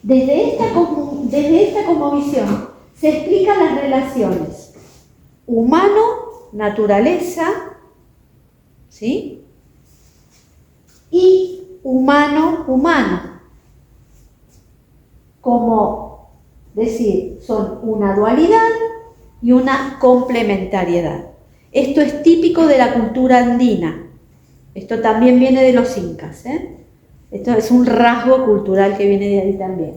Desde esta cosmovisión se explican las relaciones humano-naturaleza, ¿sí? Y humano-humano, como decir, son una dualidad y una complementariedad. Esto es típico de la cultura andina. Esto también viene de los incas, ¿eh? Esto es un rasgo cultural que viene de ahí también.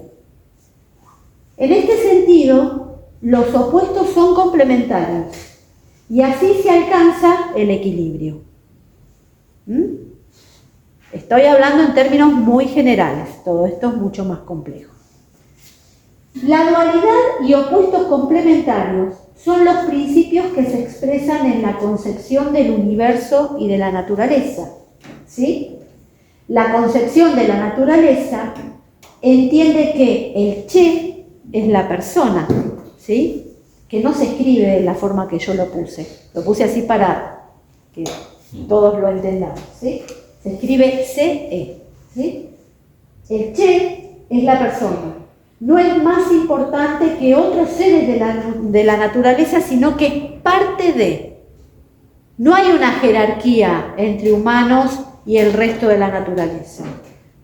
En este sentido, los opuestos son complementarios y así se alcanza el equilibrio. Estoy hablando en términos muy generales, todo esto es mucho más complejo. La dualidad y opuestos complementarios son los principios que se expresan en la concepción del universo y de la naturaleza, ¿sí? La concepción de la naturaleza entiende que el Che es la persona, ¿sí? Que no se escribe de la forma que yo lo puse así para que todos lo entendamos, ¿sí? Se escribe CE, ¿sí? El Che es la persona. No es más importante que otros seres de la naturaleza, sino que es parte de. No hay una jerarquía entre humanos y el resto de la naturaleza,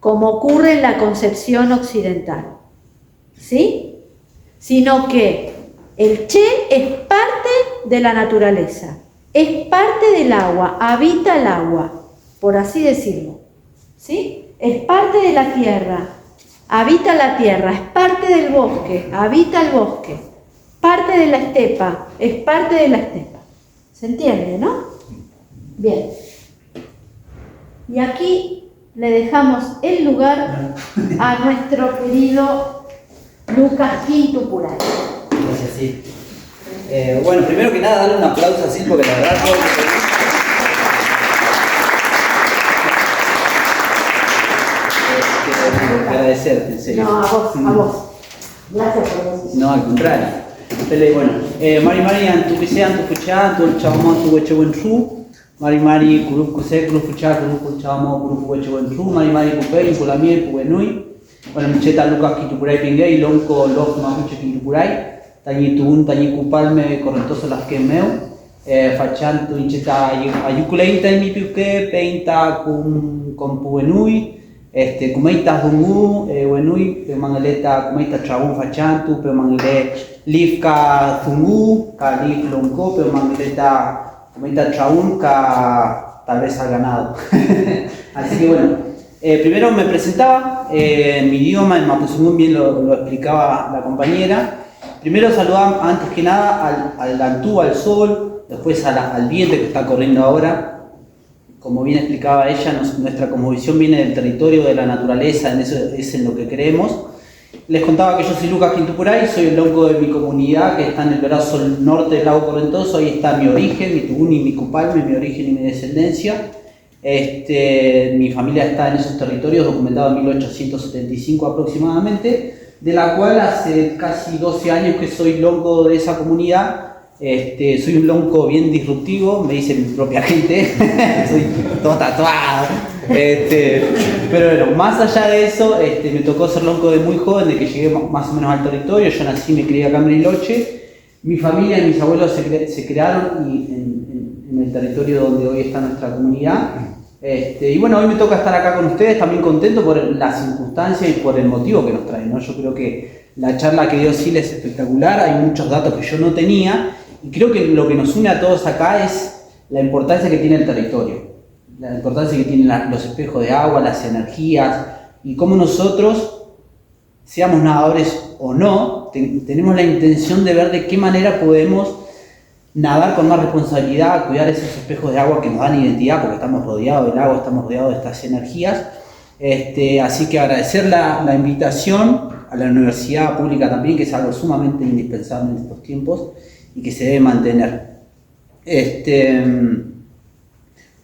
como ocurre en la concepción occidental, ¿sí? Sino que el Che es parte de la naturaleza, es parte del agua, habita el agua, por así decirlo, ¿sí? Es parte de la tierra, habita la tierra, es parte del bosque, habita el bosque, parte de la estepa, es parte de la estepa. ¿Se entiende, no? Bien. Y aquí le dejamos el lugar a nuestro querido Lucas Quintupuray. Gracias, sí. Bueno, primero que nada, darle un aplauso a Sil porque la verdad todo agradecerte, en serio. No, a vos. Gracias por vos. No, al contrario. Bueno, Mari Antupisea, Antupuchá, Antuchamo, Antuwechewenru, Mari, Kurupkuse, Kurupuchá, Kurupuchamo, Kurupuchewenru, Mari, Pupey, Pulamiel, Pubenui, bueno, Micheta Lucas Quitupuray Pinguey, Lonco, Loc, Mapuche Quitupuray, Tañitun, Tañicupalme, Correntoso Las Quemeu, Fachanto, Incheta, Ayuculein, Taimipiuque, Peinta, con Pubenui, Kumeita Dungu, Wenui, Mangaleta, Kumeita Trabun Fachantu, Mangalé, Lifka Zungu, Kalif Lonco, Mangaleta, Kumeita Trabun, tal vez ha ganado. Así que bueno, primero me presentaba, mi idioma, en Mapuzungún, bien lo explicaba la compañera. Primero saludamos antes que nada al Antú, al sol, después al viento que está corriendo ahora. Como bien explicaba ella, nuestra cosmovisión viene del territorio, de la naturaleza, en eso es en lo que creemos. Les contaba que yo soy Lucas Quintupuray, soy el lonco de mi comunidad que está en el brazo norte del lago Correntoso. Ahí está mi origen, mi tubuni, mi cupalme, mi origen y mi descendencia. Mi familia está en esos territorios, documentado en 1875 aproximadamente, de la cual hace casi 12 años que soy lonco de esa comunidad. Soy un lonco bien disruptivo, me dice mi propia gente, soy todo tatuado. Pero bueno, más allá de eso, me tocó ser lonco de muy joven, de que llegué más o menos al territorio. Yo nací y me crié acá en Bariloche. Mi familia y mis abuelos se crearon en el territorio donde hoy está nuestra comunidad. Y bueno, hoy me toca estar acá con ustedes, también contento por las circunstancias y por el motivo que nos traen, ¿no? Yo creo que la charla que dio Sil es espectacular, hay muchos datos que yo no tenía. Y creo que lo que nos une a todos acá es la importancia que tiene el territorio, la importancia que tienen los espejos de agua, las energías, y cómo nosotros, seamos nadadores o no, tenemos la intención de ver de qué manera podemos nadar con más responsabilidad, cuidar esos espejos de agua que nos dan identidad, porque estamos rodeados del agua, estamos rodeados de estas energías. Así que agradecer la invitación a la universidad pública también, que es algo sumamente indispensable en estos tiempos y que se debe mantener.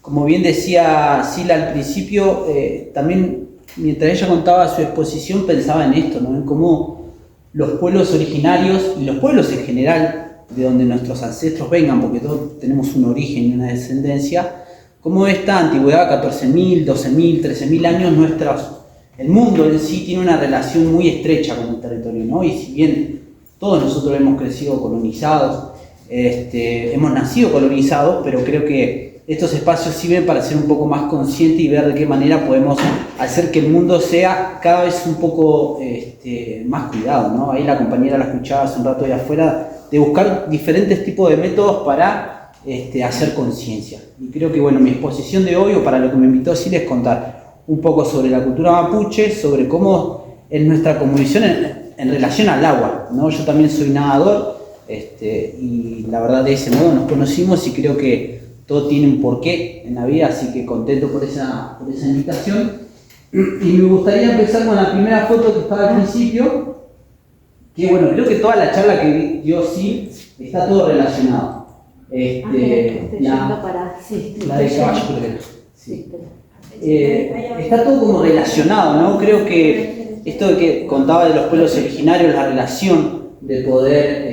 Como bien decía Sila al principio, también mientras ella contaba su exposición pensaba en esto, ¿no? En cómo los pueblos originarios y los pueblos en general, de donde nuestros ancestros vengan, porque todos tenemos un origen y una descendencia, cómo esta antigüedad, 14.000, 12.000, 13.000 años, el mundo en sí tiene una relación muy estrecha con el territorio, ¿no? Y si bien todos nosotros hemos crecido colonizados, hemos nacido colonizados, pero creo que estos espacios sirven para ser un poco más conscientes y ver de qué manera podemos hacer que el mundo sea cada vez un poco más cuidado, ¿no? Ahí la compañera la escuchaba hace un rato de afuera, de buscar diferentes tipos de métodos para hacer conciencia. Y creo que bueno, mi exposición de hoy, o para lo que me invitó Sil, es contar un poco sobre la cultura mapuche, sobre cómo es nuestra cosmovisión en relación al agua, ¿no? Yo también soy nadador, y la verdad de ese modo nos conocimos y creo que todo tiene un porqué en la vida, así que contento por esa invitación. Y me gustaría empezar con la primera foto que estaba al principio, que bueno, creo que toda la charla que dio Sil está todo relacionado. La de caballo, sí. Está todo como relacionado, ¿no? Creo que esto de que contaba de los pueblos originarios, la relación de poder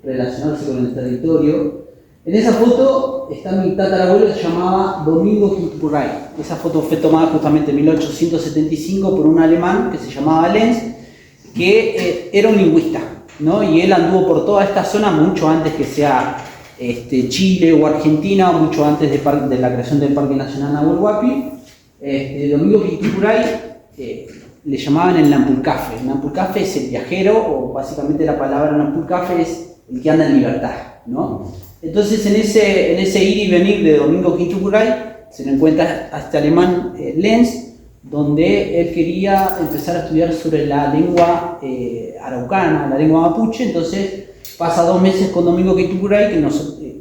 relacionarse con el territorio. En esa foto está mi tatarabuelo, que se llamaba Domingo Quintupuray. Esa foto fue tomada justamente en 1875 por un alemán que se llamaba Lenz, que era un lingüista, ¿no? Y él anduvo por toda esta zona mucho antes que sea Chile o Argentina, o mucho antes de la creación del Parque Nacional Nahuel Huapi. Domingo Quintupuray le llamaban el Nampulcafe. El Nampulcafe es el viajero, o básicamente la palabra Nampulcafe es el que anda en libertad, ¿no? Entonces en ese ir y venir de Domingo Quintupuray se le encuentra a este alemán Lenz, donde él quería empezar a estudiar sobre la lengua araucana, la lengua mapuche. Entonces pasa 2 meses con Domingo Quintupuray,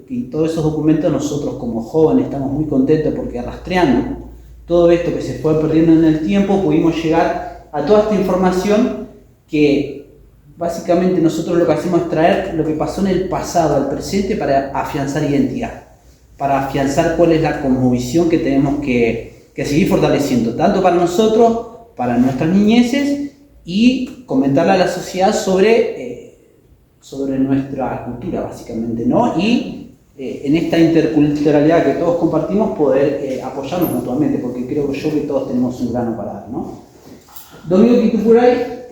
y todos esos documentos nosotros como jóvenes estamos muy contentos porque rastreando todo esto que se fue perdiendo en el tiempo pudimos llegar a toda esta información que básicamente nosotros lo que hacemos es traer lo que pasó en el pasado al presente para afianzar identidad, para afianzar cuál es la cosmovisión que tenemos que seguir fortaleciendo, tanto para nosotros, para nuestras niñeces, y comentarle a la sociedad sobre nuestra cultura, básicamente, ¿no? Y en esta interculturalidad que todos compartimos, poder apoyarnos mutuamente, porque creo que todos tenemos un grano para dar, ¿no? Domingo Quitupuray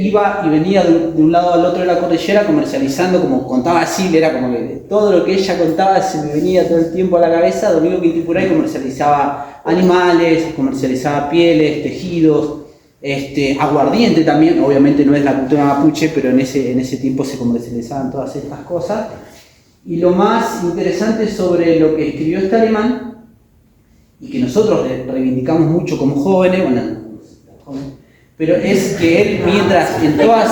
iba y venía de un lado al otro de la cordillera comercializando, como contaba Sil, era como que todo lo que ella contaba se me venía todo el tiempo a la cabeza. Domingo Quitupuray comercializaba animales, comercializaba pieles, tejidos, aguardiente también, obviamente no es la cultura mapuche, pero en ese tiempo se comercializaban todas estas cosas. Y lo más interesante sobre lo que escribió este alemán, y que nosotros reivindicamos mucho como jóvenes, pero es que él, mientras en todas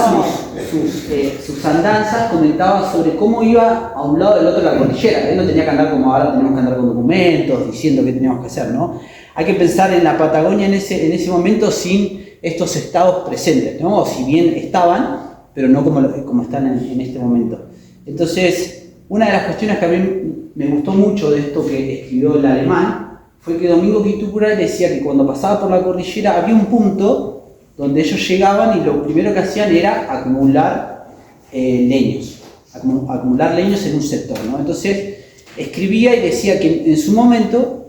sus andanzas, comentaba sobre cómo iba a un lado del otro de la cordillera. Él no tenía que andar como ahora tenemos que andar con documentos, diciendo qué teníamos que hacer, ¿no? Hay que pensar en la Patagonia en ese momento sin estos estados presentes, ¿no? O si bien estaban, pero no como están en este momento. Entonces, una de las cuestiones que a mí me gustó mucho de esto que escribió el alemán fue que Domingo Quitupuray decía que cuando pasaba por la cordillera había un punto donde ellos llegaban y lo primero que hacían era acumular leños, acumular leños en un sector, ¿no? Entonces escribía y decía que en su momento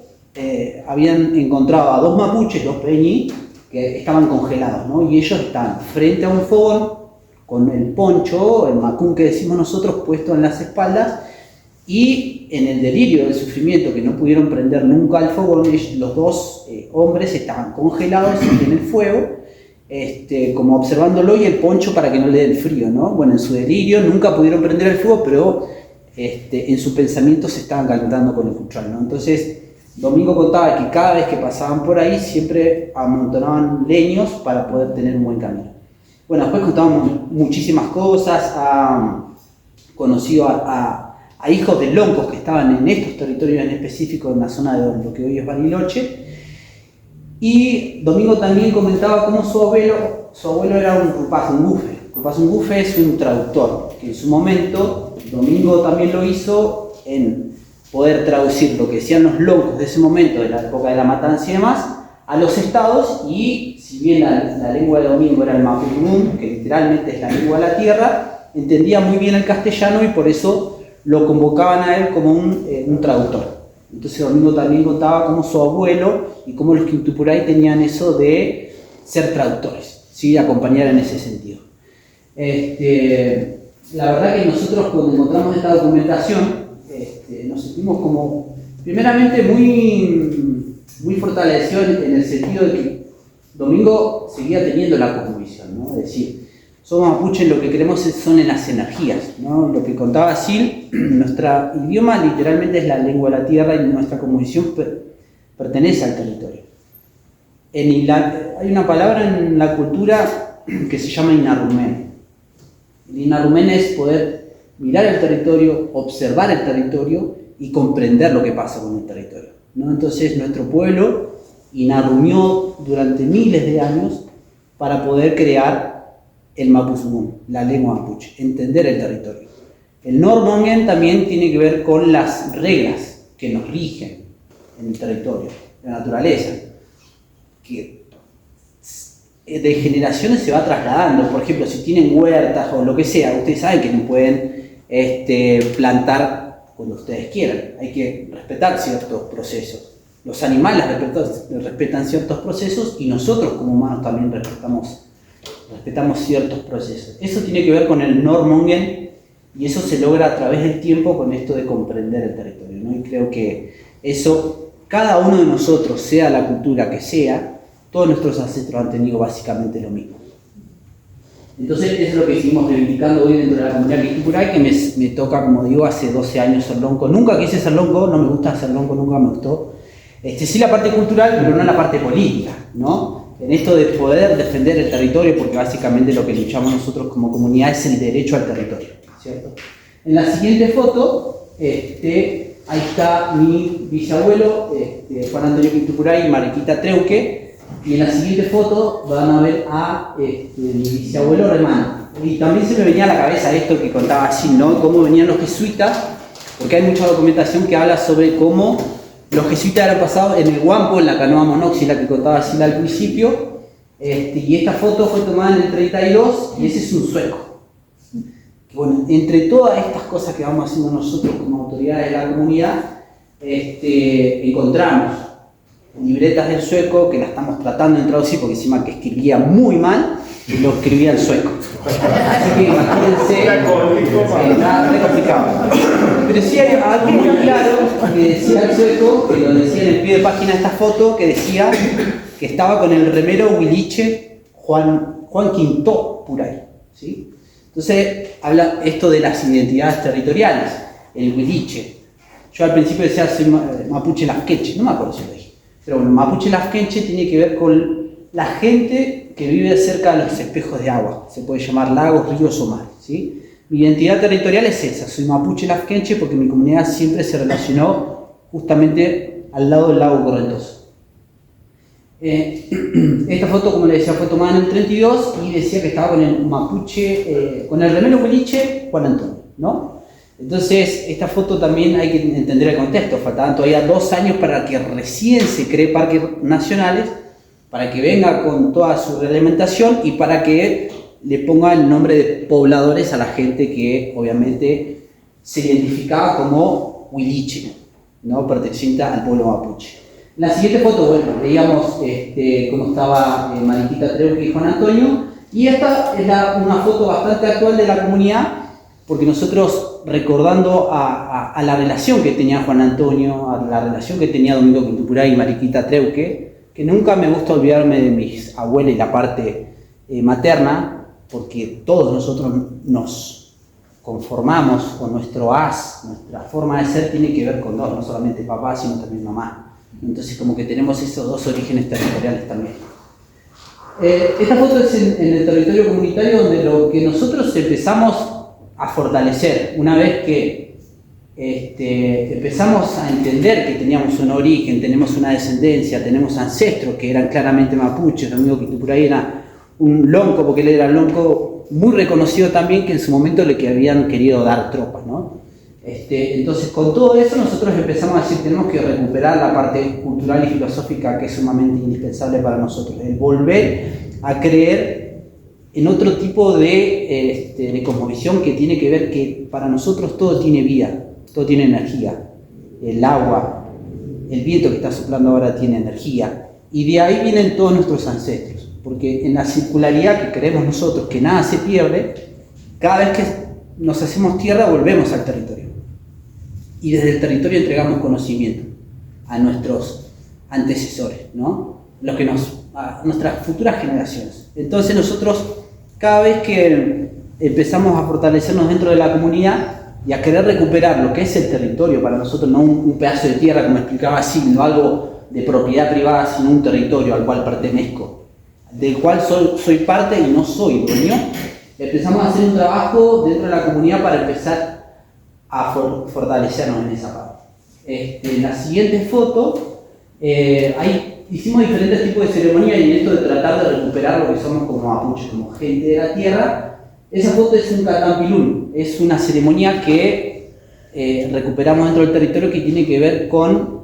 habían encontrado a dos mapuches, dos peñi, que estaban congelados, ¿no? Y ellos estaban frente a un fogón con el poncho, el macún que decimos nosotros, puesto en las espaldas, y en el delirio del sufrimiento que no pudieron prender nunca el fogón, los dos hombres estaban congelados en el fuego, como observándolo, y el poncho para que no le dé el frío, ¿no? Bueno, en su delirio nunca pudieron prender el fuego, pero en su pensamiento se estaban calentando con el futsal, ¿no? Entonces Domingo contaba que cada vez que pasaban por ahí siempre amontonaban leños para poder tener un buen camino. Bueno, después contábamos muchísimas cosas, conocido a hijos de loncos que estaban en estos territorios en específico, en la zona de lo que hoy es Bariloche. Y Domingo también comentaba cómo su abuelo era un Rupazungufe. Rupazungufe es un traductor, que en su momento Domingo también lo hizo en poder traducir lo que decían los loncos de ese momento, de la época de la matanza y demás, a los estados, y si bien la lengua de Domingo era el mapudungun, que literalmente es la lengua de la tierra, entendía muy bien el castellano y por eso lo convocaban a él como un traductor. Entonces Domingo también contaba cómo su abuelo y cómo los Quitupuray tenían eso de ser traductores, ¿sí? Acompañar en ese sentido. La verdad que nosotros cuando encontramos esta documentación nos sentimos como, primeramente, muy fortalecidos en el sentido de que Domingo seguía teniendo la cosmovisión, ¿no? Es decir, somos mapuches, lo que queremos son en las energías, ¿no? Lo que contaba Sil, nuestro idioma literalmente es la lengua de la tierra y nuestra cosmovisión pertenece al territorio. Hay una palabra en la cultura que se llama inarrumen. El inarrumen es poder mirar el territorio, observar el territorio y comprender lo que pasa con el territorio, ¿no? Entonces nuestro pueblo inarrumió durante miles de años para poder crear el mapuzungún, la lengua mapuche, entender el territorio. El normongen también tiene que ver con las reglas que nos rigen en el territorio, la naturaleza, que de generaciones se va trasladando. Por ejemplo, si tienen huertas o lo que sea, ustedes saben que no pueden plantar cuando ustedes quieran, hay que respetar ciertos procesos. Los animales respetan ciertos procesos y nosotros como humanos también respetamos ciertos procesos. Eso tiene que ver con el normongen y eso se logra a través del tiempo con esto de comprender el territorio, ¿no? Y creo que eso, cada uno de nosotros, sea la cultura que sea, todos nuestros ancestros han tenido básicamente lo mismo. Entonces eso es lo que seguimos reivindicando hoy dentro de la comunidad Quitupuray, que me toca, como digo, hace 12 años ser lonco. Nunca quise ser lonco, no me gusta ser lonco, nunca me gustó. Sí la parte cultural, pero no la parte política, ¿no? En esto de poder defender el territorio, porque básicamente lo que luchamos nosotros como comunidad es el derecho al territorio, ¿cierto? En la siguiente foto, ahí está mi bisabuelo, Juan Antonio Quitupuray y Mariquita Treuque, y en la siguiente foto van a ver a mi bisabuelo Remán. Y también se me venía a la cabeza esto que contaba así, ¿no? Cómo venían los jesuitas, porque hay mucha documentación que habla sobre cómo los jesuitas eran pasados en el Wampo, en la canoa Monoxi, la que contaba así al principio, y esta foto fue tomada en el 32 y ese es un sueco. Bueno, entre todas estas cosas que vamos haciendo nosotros como autoridades de la comunidad, encontramos libretas del sueco que la estamos tratando de traducir porque encima que escribía muy mal y lo escribía el sueco. Así que imagínense, nada re complicado. Pero sí hay algo muy claro que decía el sueco, que lo decía en el pie de página de esta foto, que decía que estaba con el remero huiliche Juan Quintó Puray, ¿sí? Entonces habla esto de las identidades territoriales, el huiliche. Yo al principio decía soy mapuche lafquenche, no me acuerdo si lo dije. Pero bueno, mapuche lafquenche tiene que ver con la gente que vive cerca de los espejos de agua. Se puede llamar lagos, ríos o mares, ¿sí? Mi identidad territorial es esa, soy mapuche lafquenche porque mi comunidad siempre se relacionó justamente al lado del lago Correntoso. Esta foto, como le decía, fue tomada en el 32 y decía que estaba con el mapuche, con el remero huiliche Juan Antonio, ¿no? Entonces, esta foto también hay que entender el contexto. Faltaban todavía 2 años para que recién se cree parques nacionales, para que venga con toda su reglamentación y para que le ponga el nombre de pobladores a la gente que obviamente se identificaba como huiliche, ¿no? Perteneciente al pueblo mapuche. En la siguiente foto, bueno, veíamos cómo estaba Mariquita Treuque y Juan Antonio, y esta es una foto bastante actual de la comunidad, porque nosotros, recordando a la relación que tenía Juan Antonio, a la relación que tenía Domingo Quintupuray y Mariquita Treuque, que nunca me gusta olvidarme de mis abuelas y la parte materna, porque todos nosotros nos conformamos con nuestro nuestra forma de ser tiene que ver con dos, no solamente papá, sino también mamá. Entonces como que tenemos esos 2 orígenes territoriales también. Esta foto es en el territorio comunitario donde lo que nosotros empezamos a fortalecer, una vez que empezamos a entender que teníamos un origen, tenemos una descendencia, tenemos ancestros que eran claramente mapuches. Domingo Quintupuray era un lonco, porque él era un lonco muy reconocido también, que en su momento le habían querido dar tropas, ¿no? Entonces con todo eso nosotros empezamos a decir tenemos que recuperar la parte cultural y filosófica que es sumamente indispensable para nosotros, el volver a creer en otro tipo de cosmovisión que tiene que ver que para nosotros todo tiene vida, todo tiene energía, el agua, el viento que está soplando ahora tiene energía, y de ahí vienen todos nuestros ancestros, porque en la circularidad que creemos nosotros, que nada se pierde, cada vez que nos hacemos tierra volvemos al territorio, y desde el territorio entregamos conocimiento a nuestros antecesores, ¿no? A nuestras futuras generaciones. Entonces nosotros, cada vez que empezamos a fortalecernos dentro de la comunidad y a querer recuperar lo que es el territorio para nosotros, no un pedazo de tierra como explicaba así, no algo de propiedad privada, sino un territorio al cual pertenezco, del cual soy parte y no soy dueño, empezamos a hacer un trabajo dentro de la comunidad para empezar a fortalecernos en esa parte. En la siguiente foto, hicimos diferentes tipos de ceremonias y en esto de tratar de recuperar lo que somos como mapuches, como gente de la tierra. Esa foto es un catampilún, es una ceremonia que recuperamos dentro del territorio que tiene que ver con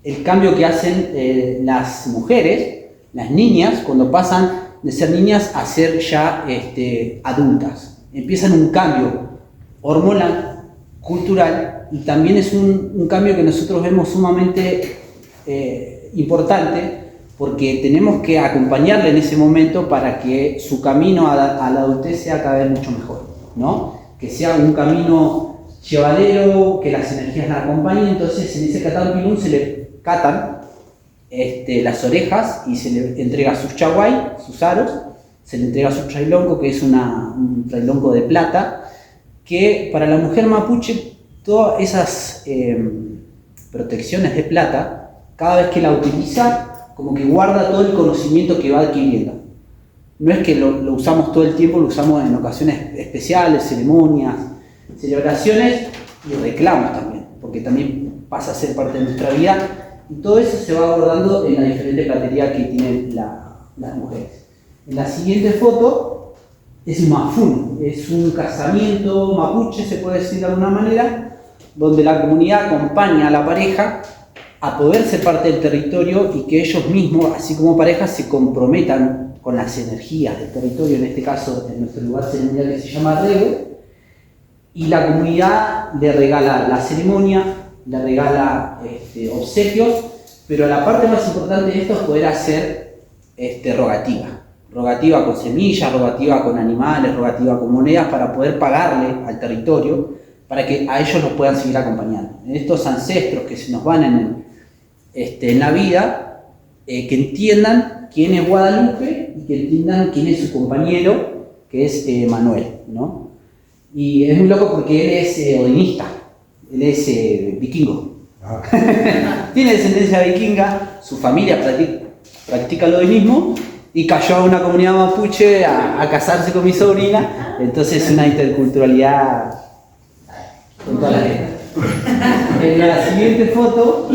el cambio que hacen las mujeres, las niñas, cuando pasan de ser niñas a ser ya adultas. Empiezan un cambio hormonal, cultural, y también es un cambio que nosotros vemos sumamente importante, porque tenemos que acompañarle en ese momento para que su camino a la adultez sea cada vez mucho mejor, ¿no? Que sea un camino llevadero, que las energías la acompañen. Entonces en ese catampilún se le catan las orejas y se le entrega sus chaguay, sus aros, se le entrega su trailonco, que es un trailonco de plata, que para la mujer mapuche todas esas protecciones de plata, cada vez que la utiliza, como que guarda todo el conocimiento que va adquiriendo. No es que lo usamos todo el tiempo, lo usamos en ocasiones especiales, ceremonias, celebraciones y reclamos también, porque también pasa a ser parte de nuestra vida, y todo eso se va abordando en la diferente platería que tienen las mujeres. En la siguiente foto es un mafún, es un casamiento mapuche, se puede decir de alguna manera, donde la comunidad acompaña a la pareja a poder ser parte del territorio y que ellos mismos, así como parejas, se comprometan con las energías del territorio, en este caso en nuestro lugar ceremonial que se llama Regue, y la comunidad le regala la ceremonia, le regala obsequios, pero la parte más importante de esto es poder hacer rogativa con semillas, rogativa con animales, rogativa con monedas, para poder pagarle al territorio, para que a ellos los puedan seguir acompañando. En estos ancestros que se nos van en la vida, que entiendan quién es Guadalupe y que entiendan quién es su compañero, que es Manuel, ¿no? Y es muy loco porque él es odinista, él es vikingo. Tiene descendencia vikinga, su familia practica el odinismo y cayó a una comunidad mapuche a casarse con mi sobrina, entonces es una interculturalidad con toda la gente. En la siguiente foto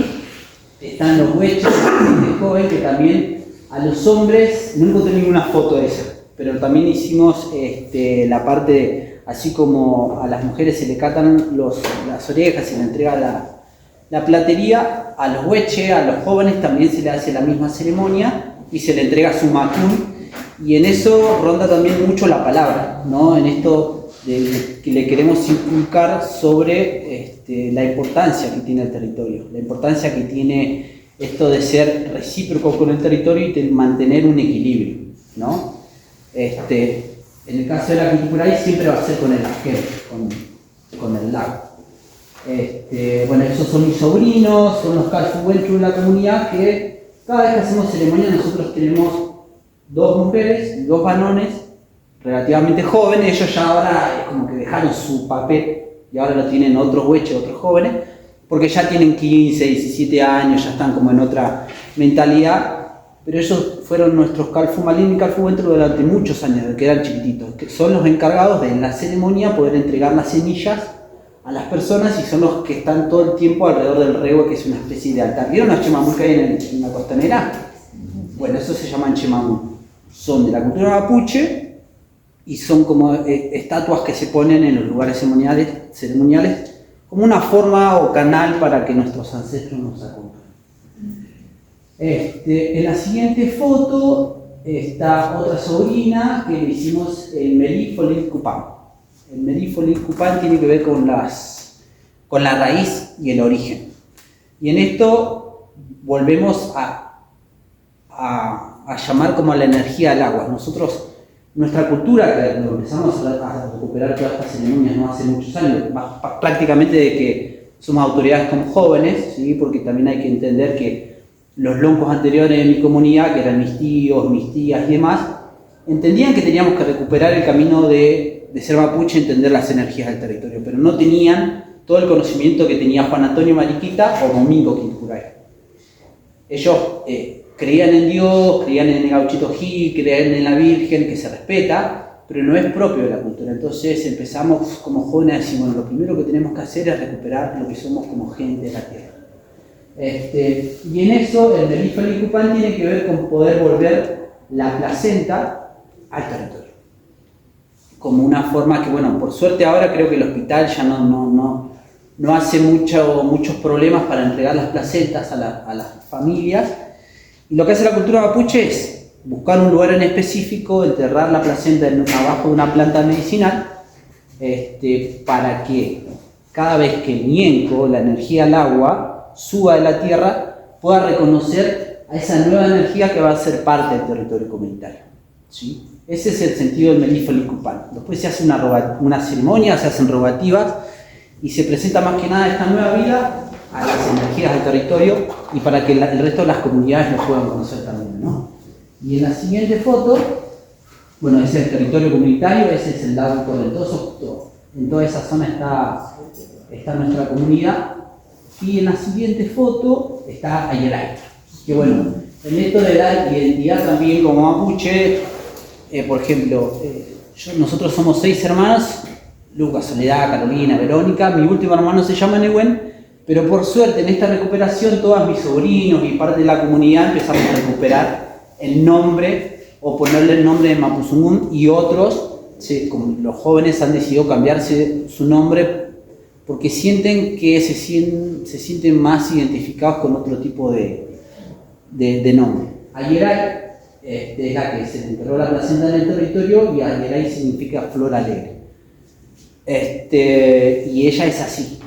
están los hueches de joven, que también a los hombres, no encontré ninguna foto de esa, pero también hicimos la parte de, así como a las mujeres se le catan las orejas y le entrega la platería, a los hueches, a los jóvenes también se le hace la misma ceremonia y se le entrega su macún, y en eso ronda también mucho la palabra, ¿no? En esto que le queremos inculcar sobre la importancia que tiene el territorio, la importancia que tiene esto de ser recíproco con el territorio y de mantener un equilibrio, ¿no? En el caso de la Quilpuray siempre va a ser con el ajero, con el lago. Bueno, esos son mis sobrinos, son los calfuenchos de la comunidad, que cada vez que hacemos ceremonia nosotros tenemos 2 mujeres y 2 varones relativamente jóvenes. Ellos ya ahora es como que dejaron su papel y ahora lo tienen otros hueches, otros jóvenes, porque ya tienen 15, 17 años, ya están como en otra mentalidad, pero ellos fueron nuestros calfu malín y calfu ventru durante muchos años, desde que eran chiquititos, que son los encargados de en la ceremonia poder entregar las semillas a las personas, y son los que están todo el tiempo alrededor del regue, que es una especie de altar. ¿Vieron los chemamú que hay en la costanera? Bueno, eso se llaman chemamú. Son de la cultura mapuche y son como estatuas que se ponen en los lugares ceremoniales como una forma o canal para que nuestros ancestros nos acompañen. En la siguiente foto está otra sobrina que le hicimos el Merifoli Cupán. El Merifoli Cupán tiene que ver con la raíz y el origen. Y en esto volvemos a llamar como a la energía del agua. Nosotros, nuestra cultura, que empezamos a recuperar todas estas ceremonias no hace muchos años, prácticamente de que somos autoridades como jóvenes, ¿sí? Porque también hay que entender que los loncos anteriores de mi comunidad, que eran mis tíos, mis tías y demás, entendían que teníamos que recuperar el camino de ser mapuche, entender las energías del territorio, pero no tenían todo el conocimiento que tenía Juan Antonio Mariquita o Domingo Quilpuray. Ellos creían en Dios, creían en el gauchito Gil, creían en la Virgen, que se respeta, pero no es propio de la cultura. Entonces empezamos como jóvenes a decir, bueno, lo primero que tenemos que hacer es recuperar lo que somos como gente de la tierra. Y en eso el Merifoli Cupán tiene que ver con poder volver la placenta al territorio. Como una forma que, bueno, por suerte ahora creo que el hospital ya no hace muchos problemas para entregar las placentas a las familias. Y lo que hace la cultura mapuche es buscar un lugar en específico, enterrar la placenta abajo de una planta medicinal, para que cada vez que el ñenco, la energía del agua, suba de la tierra, pueda reconocer a esa nueva energía que va a ser parte del territorio comunitario, ¿sí? Ese es el sentido del Merifoli Cupán. Después se hace una ceremonia, se hacen rogativas y se presenta más que nada esta nueva vida a las energías del territorio y para que el resto de las comunidades lo puedan conocer también, ¿no? Y en la siguiente foto, bueno, ese es el territorio comunitario, ese es el lago Torrentoso, en toda esa zona está nuestra comunidad. Y en la siguiente foto está Ayelay, que bueno, en esto de la identidad también como mapuche, por ejemplo, nosotros somos 6 hermanos, Lucas, Soledad, Carolina, Verónica, mi último hermano se llama Nehuen, pero por suerte en esta recuperación todos mis sobrinos y parte de la comunidad empezamos a recuperar el nombre o ponerle el nombre de Mapuzungún, y otros como los jóvenes han decidido cambiarse su nombre porque sienten que se sienten más identificados con otro tipo de nombre. Ayeray es la que se le enterró la placenta en el territorio y Ayeray significa flor alegre. Y ella es así,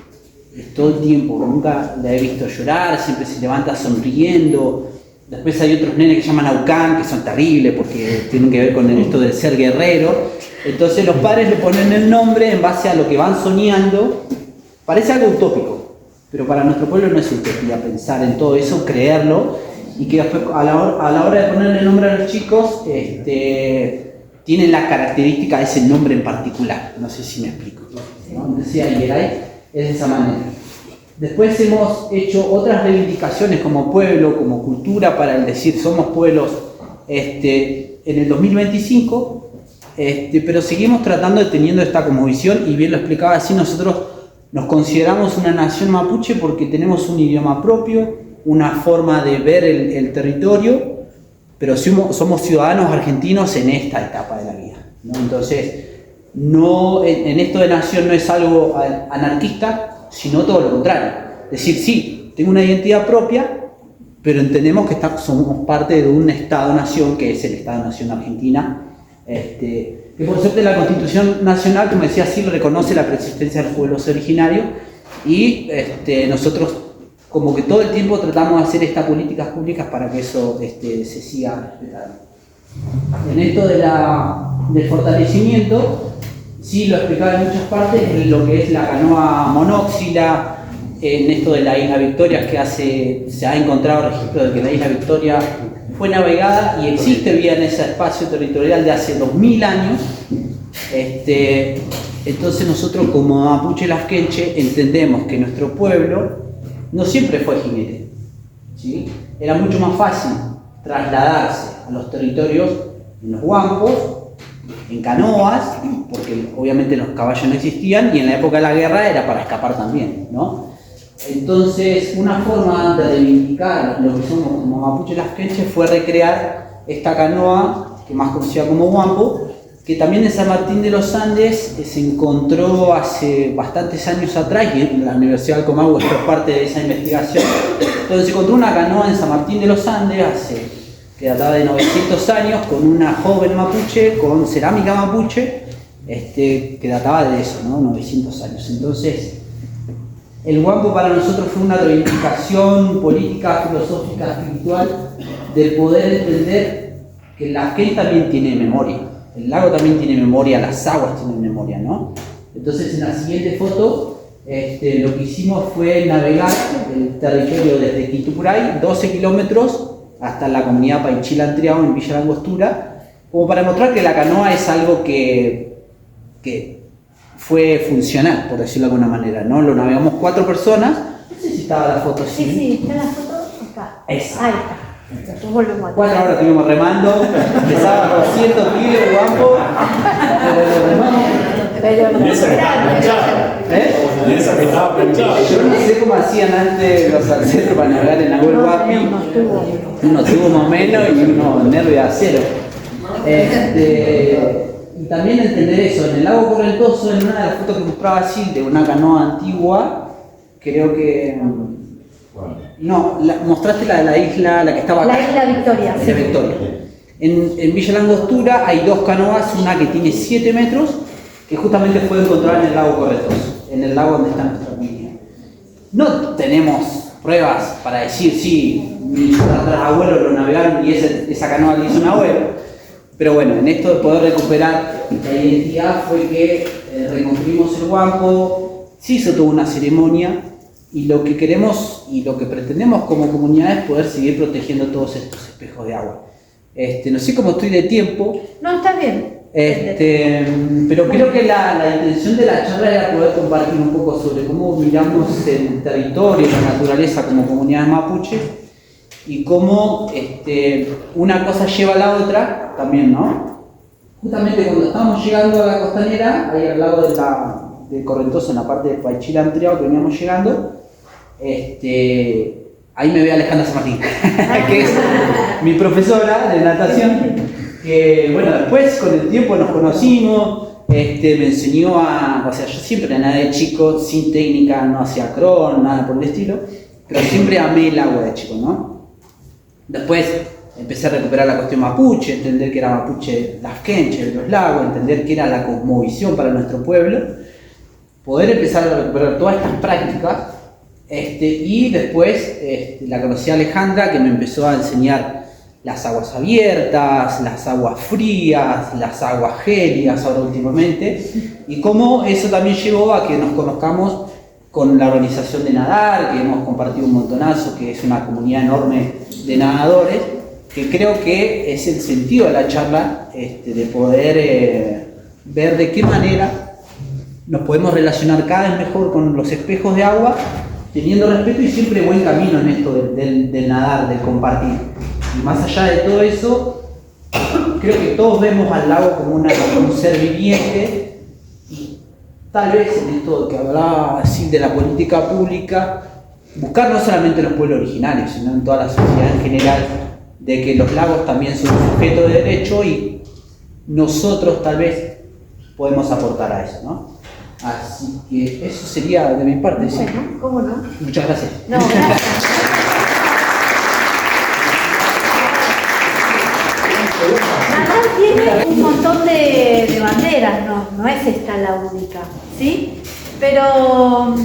todo el tiempo, nunca la he visto llorar, siempre se levanta sonriendo. Después hay otros nenes que se llaman Aucán, que son terribles porque tienen que ver con esto del ser guerrero. Entonces los padres le ponen el nombre en base a lo que van soñando. Parece algo utópico, pero para nuestro pueblo no es utopía pensar en todo eso, creerlo, y que después a la hora de ponerle el nombre a los chicos, tienen la característica de ese nombre en particular. No sé si me explico, ¿no? Decía Ayeray, es de esa manera. Después hemos hecho otras reivindicaciones como pueblo, como cultura, para el decir somos pueblos en el 2025, pero seguimos teniendo esta como visión, y bien lo explicaba así, nosotros nos consideramos una nación mapuche porque tenemos un idioma propio, una forma de ver el territorio, pero somos ciudadanos argentinos en esta etapa de la vida, ¿no? Entonces, en esto de nación no es algo anarquista, sino todo lo contrario. Es decir, sí, tengo una identidad propia, pero entendemos que somos parte de un Estado-nación, que es el Estado-nación Argentina, que por suerte la Constitución Nacional, como decía, sí reconoce la preexistencia de los pueblos originarios, y nosotros como que todo el tiempo tratamos de hacer estas políticas públicas para que eso se siga respetando. En esto del fortalecimiento, sí lo explicaba en muchas partes, en lo que es la canoa monóxila, en esto de la Isla Victoria, se ha encontrado registro de que la Isla Victoria fue navegada y existe vía en ese espacio territorial de hace 2000 años. Entonces nosotros como mapuche lasquenche entendemos que nuestro pueblo no siempre fue jinete, ¿sí? Era mucho más fácil trasladarse a los territorios en los guampos, en canoas, porque obviamente los caballos no existían, y en la época de la guerra era para escapar también, ¿no? Entonces, una forma de reivindicar lo que somos como mapuche lasquenche fue recrear esta canoa, que más conocida como guampo, que también en San Martín de los Andes se encontró hace bastantes años atrás, y en la Universidad del Comahue fue parte de esa investigación, donde se encontró una canoa en San Martín de los Andes que databa de 900 años, con una joven mapuche, con cerámica mapuche, que databa de eso, ¿no? 900 años. Entonces, el guampo para nosotros fue una reivindicación política, filosófica, espiritual, del poder entender que el Lasquén también tiene memoria, el lago también tiene memoria, las aguas tienen memoria, ¿no? Entonces, en la siguiente foto, lo que hicimos fue navegar el territorio desde Quitupuray, 12 kilómetros, hasta la comunidad Paichila-Antriao en Villa Langostura, como para mostrar que la canoa es algo que fue funcional, por decirlo de alguna manera, ¿no? Lo navegamos 4 personas, no sé si estaba la foto así. Sí, está la foto acá. Esa. Ahí está. Entonces volvemos a 4 horas estuvimos remando, empezaba con 100 kilos, guapo, pero lo remamos. Esa que estaba planchada. Esa que estaba planchada. Yo no sé cómo hacían antes los ancestros para navegar en Nahuel Huapi. Uno tuvo más o menos y uno nervio de acero. Y también entender eso, en el lago Correntoso, en una de las fotos que mostraba así, de una canoa antigua, creo que... No, mostraste la de la isla, la que estaba acá. La Isla Victoria. La Isla Victoria. En Villa Langostura hay 2 canoas, una que tiene 7 metros, que justamente fue encontrada en el lago Correntoso, en el lago donde está nuestra comunidad. No tenemos pruebas para decir si mis abuelos lo navegaron y esa canoa le hizo un abuelo, pero bueno, en esto de poder recuperar la identidad fue que reconstruimos el guampo, se hizo toda una ceremonia, y lo que queremos y lo que pretendemos como comunidad es poder seguir protegiendo todos estos espejos de agua. No sé cómo estoy de tiempo. No, está bien. Pero creo que la intención de la charla era poder compartir un poco sobre cómo miramos el territorio, la naturaleza como comunidades mapuches, y cómo una cosa lleva a la otra también, ¿no? Justamente cuando estamos llegando a la costanera, ahí al lado de Correntoso, en la parte de Paichila-Antriao que veníamos llegando, ahí me ve Alejandra San Martín, que es mi profesora de natación, que bueno, después con el tiempo nos conocimos, me enseñó o sea, yo siempre nadé de chico, sin técnica, no hacía crawl, nada por el estilo, pero siempre amé el agua de chico, ¿no? Después empecé a recuperar la cuestión mapuche, entender que era mapuche las quenches de los lagos, entender que era la cosmovisión para nuestro pueblo, poder empezar a recuperar todas estas prácticas, y después la conocí a Alejandra, que me empezó a enseñar las aguas abiertas, las aguas frías, las aguas gélidas ahora últimamente, y cómo eso también llevó a que nos conozcamos con la organización de nadar, que hemos compartido un montonazo, que es una comunidad enorme de nadadores, que creo que es el sentido de la charla, de poder ver de qué manera nos podemos relacionar cada vez mejor con los espejos de agua, teniendo respeto y siempre buen camino en esto del nadar, del compartir. Y más allá de todo eso, creo que todos vemos al lago como un ser viviente, y tal vez en esto que hablaba así de la política pública, buscar no solamente en los pueblos originarios, sino en toda la sociedad en general, de que los lagos también son un sujeto de derecho y nosotros tal vez podemos aportar a eso, ¿no? Así que eso sería de mi parte. Bueno, ¿sí? ¿cómo no? Muchas gracias. No, gracias. Nadal tiene un montón de banderas, no es esta la única, ¿sí? Pero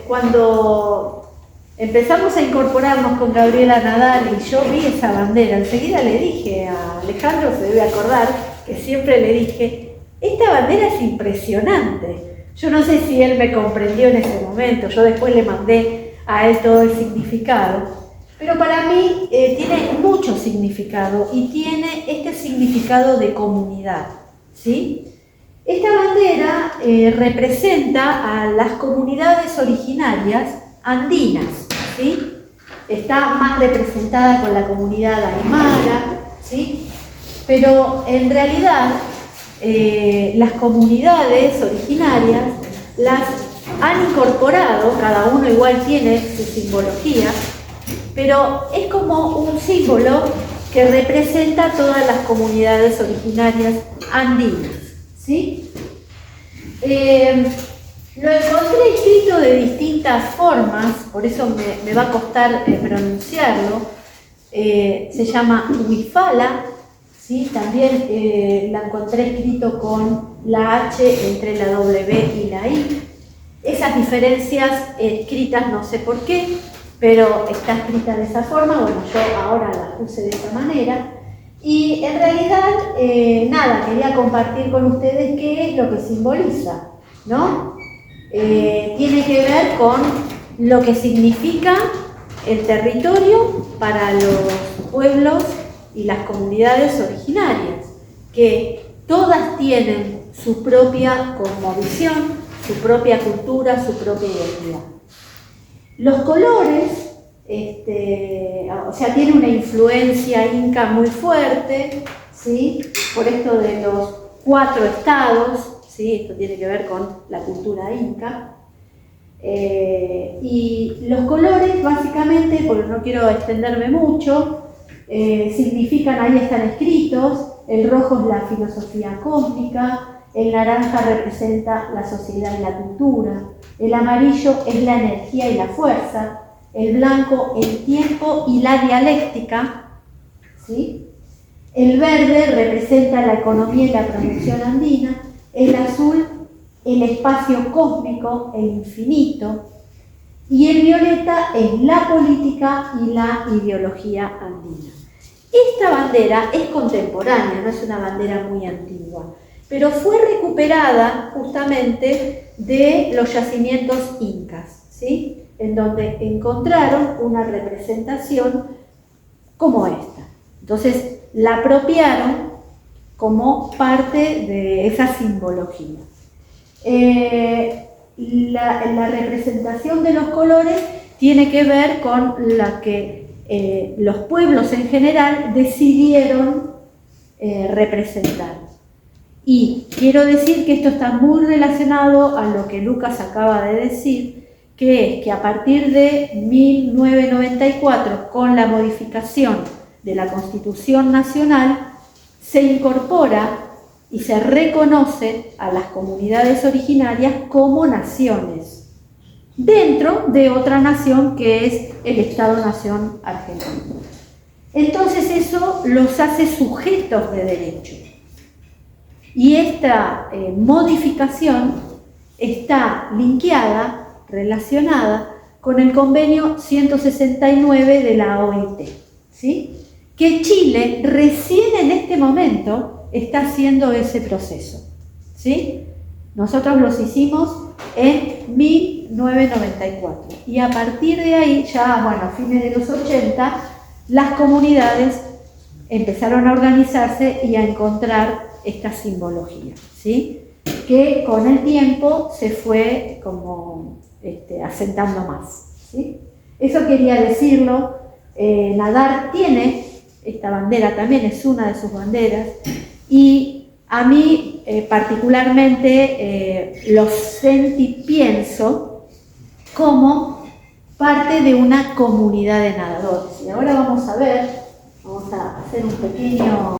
cuando empezamos a incorporarnos con Gabriela Nadal y yo vi esa bandera, enseguida le dije a Alejandro, se debe acordar, que siempre le dije, esta bandera es impresionante. Yo no sé si él me comprendió en ese momento, yo después le mandé a él todo el significado, pero para mí tiene mucho significado y tiene este significado de comunidad, ¿sí? Esta bandera representa a las comunidades originarias andinas, ¿sí? Está más representada con la comunidad aymara, ¿sí? Pero en realidad las comunidades originarias las han incorporado, cada uno igual tiene su simbología, pero es como un símbolo que representa a todas las comunidades originarias andinas, ¿sí? Lo encontré escrito de distintas formas, por eso me va a costar pronunciarlo. Se llama Huifala, ¿sí? También la encontré escrito con la H entre la W y la I. Esas diferencias escritas no sé por qué, pero está escrita de esa forma. Bueno, yo ahora la puse de esa manera. Y en realidad, nada, quería compartir con ustedes qué es lo que simboliza, ¿no? Tiene que ver con lo que significa el territorio para los pueblos y las comunidades originarias, que todas tienen su propia cosmovisión, su propia cultura, su propia identidad. Los colores, o sea, tiene una influencia inca muy fuerte, ¿sí? Por esto de los 4 estados, ¿sí? Esto tiene que ver con la cultura inca. Y los colores, básicamente, porque no quiero extenderme mucho, significan, ahí están escritos, el rojo es la filosofía cósmica, el naranja representa la sociedad y la cultura, el amarillo es la energía y la fuerza, el blanco el tiempo y la dialéctica, ¿sí? El verde representa la economía y la producción andina, el azul el espacio cósmico, el infinito, y el violeta es la política y la ideología andina. Esta bandera es contemporánea, no es una bandera muy antigua, pero fue recuperada justamente de los yacimientos incas, ¿sí? En donde encontraron una representación como esta. Entonces la apropiaron como parte de esa simbología. La representación de los colores tiene que ver con la que los pueblos en general decidieron representar. Y quiero decir que esto está muy relacionado a lo que Lucas acaba de decir, que es que a partir de 1994, con la modificación de la Constitución Nacional, se incorpora y se reconoce a las comunidades originarias como naciones, dentro de otra nación que es el Estado-Nación argentino. Entonces eso los hace sujetos de derecho. Y esta modificación está linkeada, relacionada con el convenio 169 de la OIT, ¿sí? Que Chile recién en este momento está haciendo ese proceso, ¿sí? Nosotros los hicimos en 1994 y a partir de ahí, ya a fines de los 80, las comunidades empezaron a organizarse y a encontrar esta simbología, ¿sí? Que con el tiempo se fue como asentando más, ¿sí? Eso quería decirlo. Nadar tiene esta bandera, también es una de sus banderas, y a mí particularmente lo pienso como parte de una comunidad de nadadores. Y ahora vamos a ver, vamos a hacer un pequeño